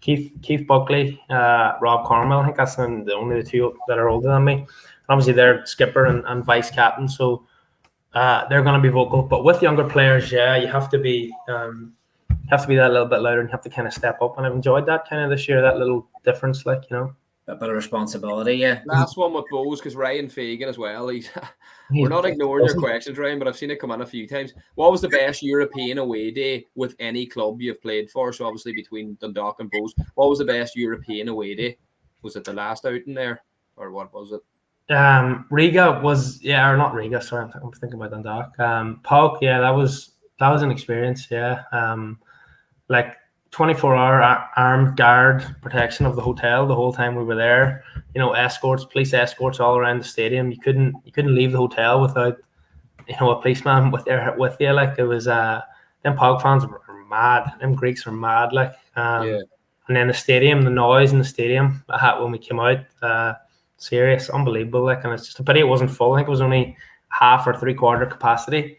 Keith Buckley, Rob Cornwell. I think that's the only the two that are older than me. And obviously, they're skipper and vice captain, so they're going to be vocal. But with younger players, you have to be that little bit louder, and you have to kind of step up. And I've enjoyed that kind of this year, that little difference, like, you know. A bit of responsibility, yeah. Last one with Bows, because Ryan Fagan as well. We're not ignoring your questions, Ryan, but I've seen it come in a few times. What was the best European away day with any club you've played for? So obviously between Dundalk and Bows, what was the best European away day? Was it the last outing there, or what was it? Riga was, or not Riga. Sorry, I'm thinking about Dundalk. Pauk, that was an experience. Yeah, like 24-hour armed guard protection of the hotel the whole time we were there. You know, police escorts all around the stadium. You couldn't leave the hotel without, you know, a policeman with you. Like, it was them Pog fans were mad. Them Greeks were mad. Like, and then the stadium, the noise in the stadium when we came out, serious, unbelievable. Like, and it's just a pity it wasn't full. I think it was only half or 3/4 capacity.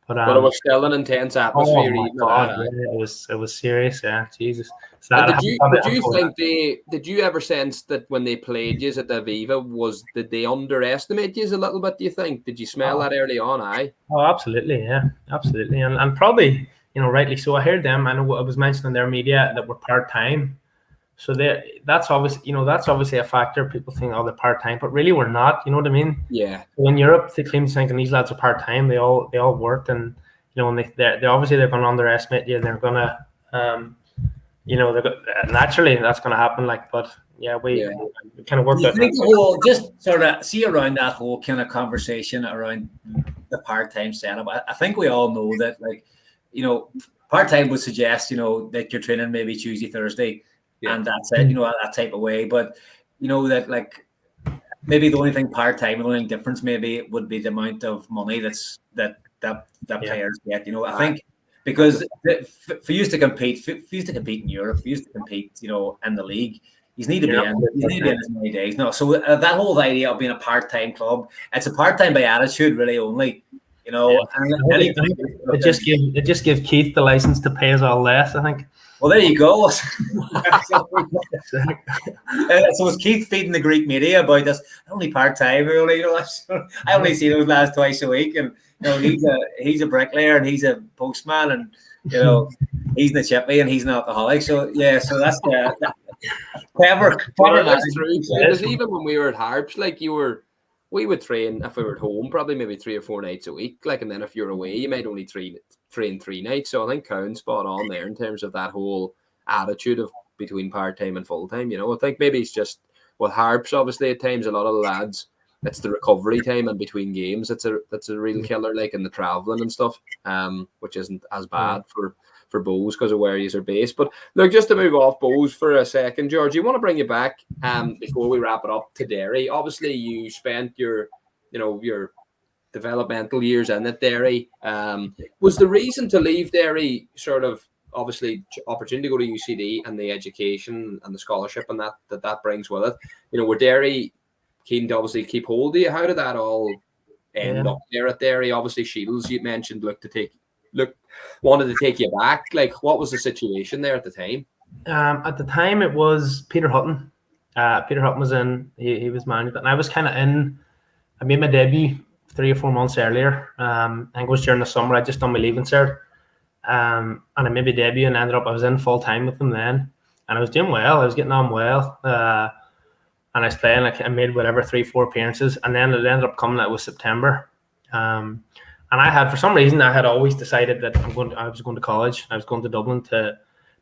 But it was still an intense atmosphere. It was serious. Yeah, Jesus. Did you ever sense that when they played you at the Aviva, did they underestimate you a little bit? Do you think? Did you smell that early on? Oh, absolutely. Yeah, absolutely. And probably, you know, rightly so. I heard them. I know it was mentioned in their media that we're part-time. So that's obviously a factor. People think, they're part-time, but really we're not. You know what I mean? Yeah. So in Europe, the team's thinking these lads are part-time. They all work, and you know, when they're obviously going to underestimate you. They're going to naturally that's going to happen. Like, but yeah, we kind of worked out. I think the whole, just sort of see around that whole kind of conversation around the part-time setup. I think we all know that, like, part-time would suggest, that you're training maybe Tuesday, Thursday, and that's it, that type of way. But, that, like, maybe the only thing part-time, the only difference maybe would be the amount of money that players get. I think because for you to compete in Europe, for you to compete, in the league, you need to be in as many days. No, so that whole idea of being a part-time club, it's a part-time by attitude, really only. It just gives Keith the license to pay us all less, I think. Well, there you go. So it's Keith feeding the Greek media about this. Only part-time, really. I only see those lads twice a week, and he's a bricklayer and he's a postman, and he's the chippy and he's an alcoholic. So so that's clever. That's true. Because even when we were at Harps, like we would train if we were at home, probably maybe 3 or 4 nights a week. Like, and then if you're away, you might only train 3 nights. So I think Cowan's spot on there in terms of that whole attitude of between part-time and full-time. I think maybe it's just with Harps, obviously at times a lot of the lads, it's the recovery time and between games. That's a real killer, like in the traveling and stuff, which isn't as bad for Bows because of where you are based. But look, just to move off Bows for a second, George, I want to bring you back before we wrap it up to Derry. Obviously, you spent your developmental years in at Derry. Was the reason to leave Derry sort of obviously opportunity to go to UCD and the education and the scholarship and that brings with it? Were Derry keen to obviously keep hold of you? How did that all end up there at Derry? Obviously, Shields, you mentioned, wanted to take you back. Like, what was the situation there at the time? At the time, it was Peter Hutton. Peter Hutton was in. He was managed, and I was kind of in. I made my debut 3 or 4 months earlier. I think it was during the summer. I just done my leaving cert, and I made my debut and ended up I was in full time with them then, and I was doing well. I was getting on well, and I was playing. I made whatever 3-4 appearances, and then it ended up coming. It was September. And I had, for some reason, I had always decided that I was going to college. I was going to Dublin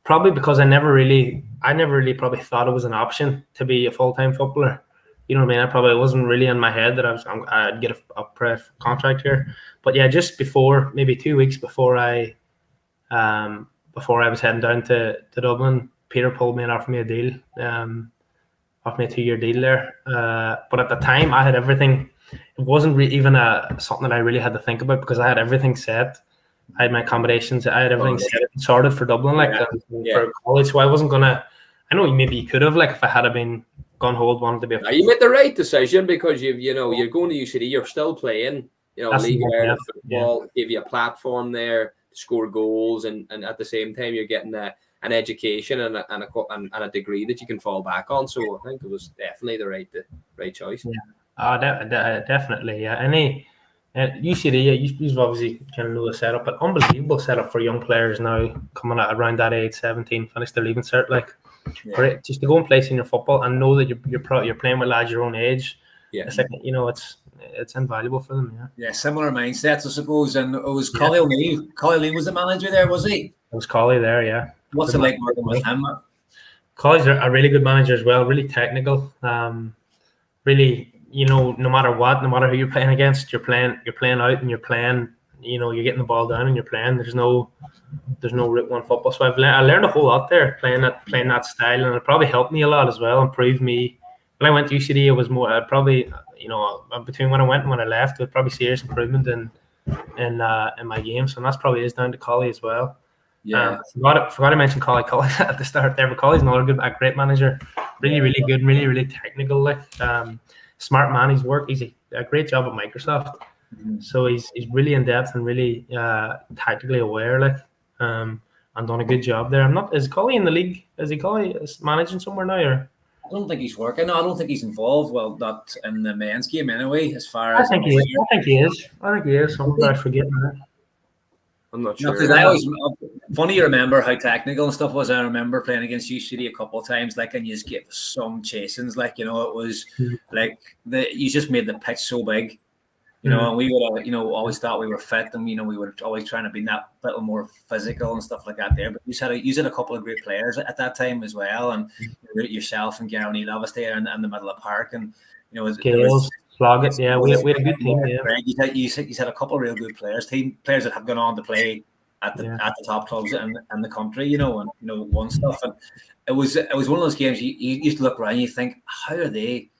probably because I never really probably thought it was an option to be a full-time footballer. You know what I mean? I probably wasn't really in my head that I'd get a contract here. But yeah, just before, maybe 2 weeks before I was heading down to Dublin, Peter pulled me and offered me a deal, offered me a 2-year deal there. But at the time, I had everything. It wasn't even something that I really had to think about because I had everything set. I had my accommodations. I had everything set and sorted for Dublin, for college. So I wasn't gonna. I know maybe you could have, like, if I had been gone hold, wanted to be. You made the right decision because you're going to UCD. You're still playing. League Ireland football give you a platform there to score goals, and at the same time you're getting an education and a degree that you can fall back on. So I think it was definitely the right choice. Yeah. Definitely, yeah. UCD, you've obviously kind of know the setup, but unbelievable setup for young players now coming out around that age, 17, finish their leaving cert. Great, just to go and play senior football and know that you're playing with lads your own age. Yeah, it's like it's invaluable for them. Yeah, similar mindsets, I suppose. And it was Collie O'Neill. Collie O'Neill was the manager there, was he? It was Collie there, yeah. What's it like working with him? Collie's a really good manager as well. Really technical. Really. No matter what, no matter who you're playing against, you're playing out and you're playing, you're getting the ball down and you're playing. There's no Route 1 football. So I learned a whole lot there playing that style, and it probably helped me a lot as well, improved me. When I went to UCD, it was more probably, between when I went and when I left, it was probably serious improvement in my games, and that's probably is down to Collie as well. Yeah, forgot to mention Collie at the start there, but Collie's another great manager, really good, really technical, smart man. He's a great job at Microsoft. Mm-hmm. So he's really in depth and really tactically aware, and done a good job there. Is Collie in the league? Is Collie managing somewhere now? Or? I don't think he's working. No, I don't think he's involved. Well, not in the men's game anyway. As far as I think he is. Something I forget now. I'm not sure. Because I always funny you remember how technical and stuff was. I remember playing against UCD a couple of times, and you just get some chasings, it was you just made the pitch so big, You know, and we would, always thought we were fit, and we were always trying to be that little more physical and stuff like that there. But you had a couple of great players at that time as well, and yourself and Gary O'Neill obviously in the middle of the park, and Gales, Floggett, yeah, we had a good team. Yeah, you had a couple of real good players that have gone on to play at the top clubs in the country, and won stuff. And it was one of those games you used to look around and you think, how are they?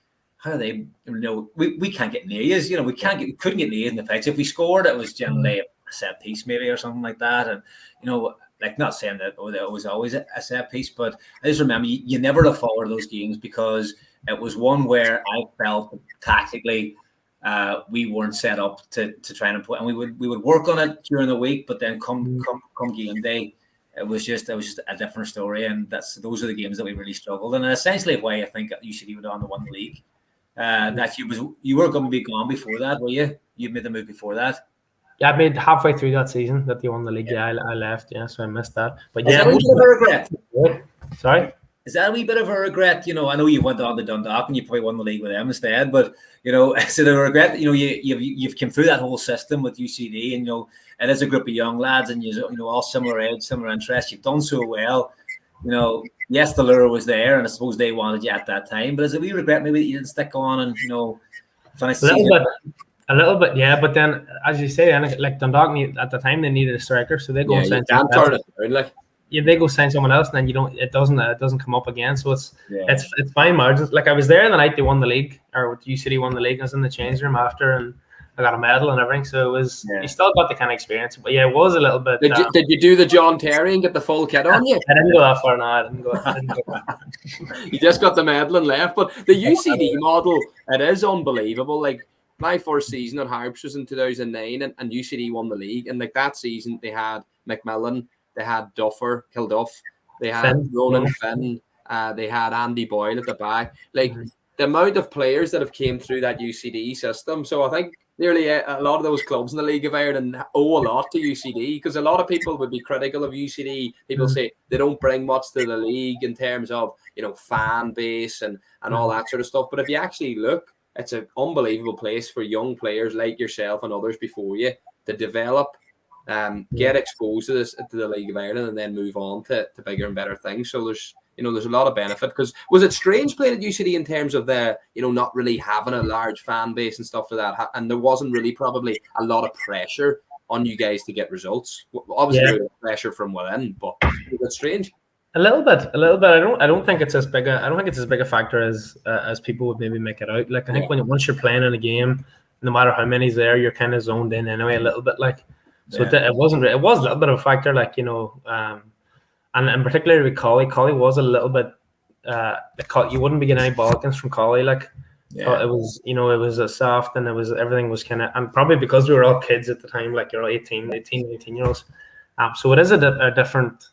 We can't get near you. We couldn't get near you in the pitch. If we scored, it was generally a set piece maybe or something like that. And like, not saying that it was always a set piece, but I just remember you never look forward to those games, because it was one where I felt tactically we weren't set up to try and play, and we would work on it during the week, but then come game day, it was just a different story. And those are the games that we really struggled. And essentially why I think UCD would on the won the league. That you were going to be gone before that, were you? You made the move before that. Yeah, I made halfway through that season that they won the league. Yeah, I left. Yeah, so I missed that. But yeah, is that a bit of a regret? Sorry. Is that a wee bit of a regret? I know you went on to Dundalk and you probably won the league with them instead. But is it a regret? You've come through that whole system with UCD, and it is a group of young lads, and all similar age, similar interests. You've done so well. Yes, the lure was there, and I suppose they wanted you at that time. But is it a wee regret maybe that you didn't stick on and finish the season? A little bit, yeah. But then, as you say, like Dundalk at the time they needed a striker, so they go and sign they go sign someone else, and then it doesn't come up again. So it's fine margins. Like, I was there the night they won the league, or UCD won the league. I was in the change room after, and I got a medal and everything, so it was. You still got the kind of experience, but yeah, it was a little bit. Did you do the John Terry and get the full kit on you? I didn't go that far. No, I didn't go. You just got the medal and left. But the UCD model, it is unbelievable. Like, my first season at Harps was in 2009, and UCD won the league. And like that season, they had McMillan, they had Kilduff, they had Ronan Finn, they had Andy Boyle at the back. Like, the amount of players that have came through that UCD system. So I think nearly a lot of those clubs in the League of Ireland owe a lot to UCD, because a lot of people would be critical of UCD. People say they don't bring much to the league in terms of fan base and all that sort of stuff. But if you actually look, it's an unbelievable place for young players like yourself and others before you to develop, get exposed to the League of Ireland, and then move on to bigger and better things. So there's a lot of benefit. Because was it strange playing at UCD in terms of the not really having a large fan base and stuff like that, and there wasn't really probably a lot of pressure on you guys to get results? Obviously, there was pressure from within, but was it strange? A little bit. I don't think it's as big a factor as people would maybe make it out. Like, I think once you're playing in a game, no matter how many's there, you're kind of zoned in anyway a little bit. Like, so it was a little bit of a factor. Like, and particularly with Collie was a little bit. You wouldn't be getting any ball against from Collie. Like, it was it was a soft, and everything was kind of, and probably because we were all kids at the time, like you're 18, 19-year-olds. So it is a different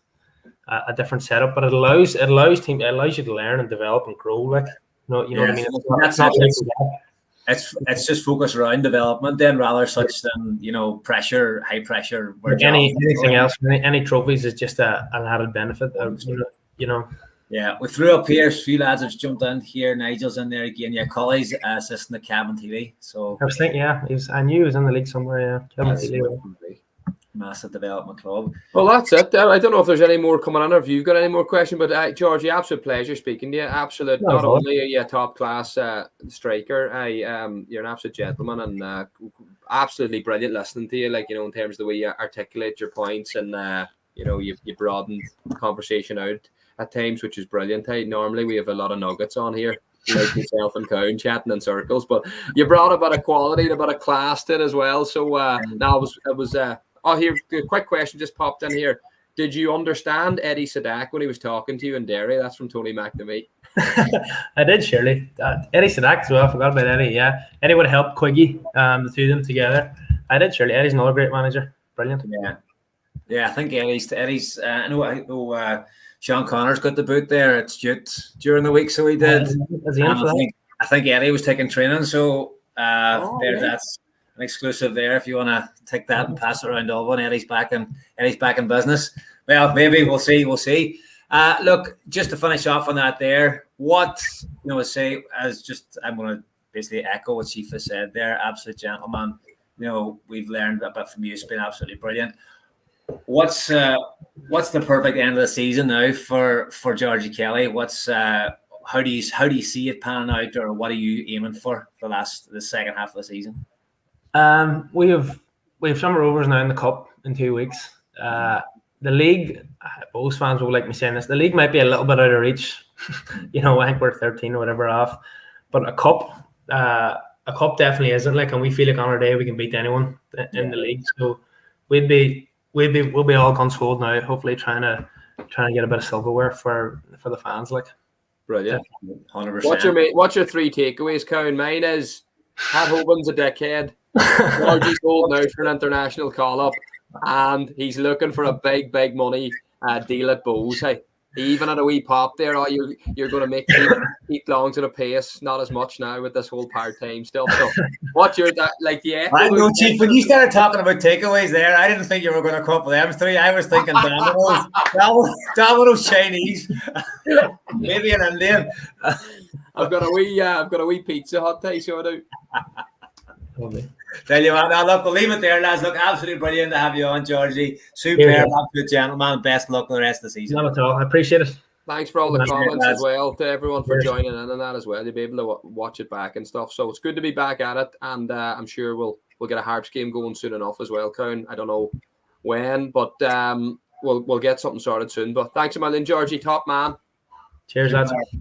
setup, but it allows you to learn and develop and grow. Like, what I mean? It's just focused around development then, rather such than high pressure. Anything else, any trophies is just an added benefit. Yeah, we threw up here. A few lads have jumped in here. Nigel's in there again. Yeah, Colley's assistant to Cabin TV. So I was thinking, I knew he was in the league somewhere. Yeah, Cabin TV. Massive development club. Well, that's it. I don't know if there's any more coming on, or if you've got any more questions, but Georgie, absolute pleasure speaking to you. Absolute, not only are you a top class striker, you're an absolute gentleman, and absolutely brilliant listening to you. Like, in terms of the way you articulate your points, and you broaden the conversation out at times, which is brilliant. Normally we have a lot of nuggets on here, like yourself and Cowan chatting in circles, but you brought a bit of quality and a bit of class to it as well. So it was. Oh, here, a quick question just popped in here. Did you understand Eddie Sadak when he was talking to you in Derry? That's from Tony McNamee. I did, surely. Eddie Sadak as well. I forgot about Eddie. Yeah, Eddie would help Quiggy, the two of them together. I did, surely. Eddie's another great manager. Brilliant. Yeah. I think Eddie's. I know. Sean Connor's got the boot there at Stute during the week, so he did. I think Eddie was taking training, so that's an exclusive there. If you want to take that and pass it around Dublin, Eddie's back in business. Well, maybe we'll see. Look, just to finish off on that, there, what I'm going to basically echo what Chief has said there. Absolute gentleman. You know, we've learned a bit from you. It's been absolutely brilliant. What's the perfect end of the season now for Georgie Kelly? How do you see it panning out, or what are you aiming for the second half of the season? We have Summer Rovers now in the cup in 2 weeks. The league, Bohs fans will like me saying this, the league might be a little bit out of reach. You know, I think we're 13 or whatever off, but a cup definitely isn't, like, and we feel like on our day we can beat anyone in the league. So we'll be all guns hold now. Hopefully, trying to get a bit of silverware for the fans, like. Brilliant. 100%. What's your 3 takeaways, Cowan? Mine is Pat Hoban's a dickhead. Georgie's holding out for an international call-up, and he's looking for a big money deal at Bohs. Hey, even at a wee pop there, you're going to make Pete Longs at a pace. Not as much now with this whole part-time stuff. So, what's your yeah? I know, Chief. When you started talking about takeaways there, I didn't think you were going to come up with them 3. I was thinking Domino's Chinese, maybe an Indian. I've got a wee Pizza Hut, so I do. Lovely. Tell you what, now look, we'll leave it there, lads. Look, absolutely brilliant to have you on, Georgie. Superb, absolute gentleman. Best luck for the rest of the season. Not at all. I appreciate it. Thanks for all the comments as well, to everyone for joining in and that as well. You'll be able to watch it back and stuff. So it's good to be back at it, and I'm sure we'll get a Harps game going soon enough as well, Cowan. I don't know when, but we'll get something started soon. But thanks a million, Georgie. Top man. Cheers, lads.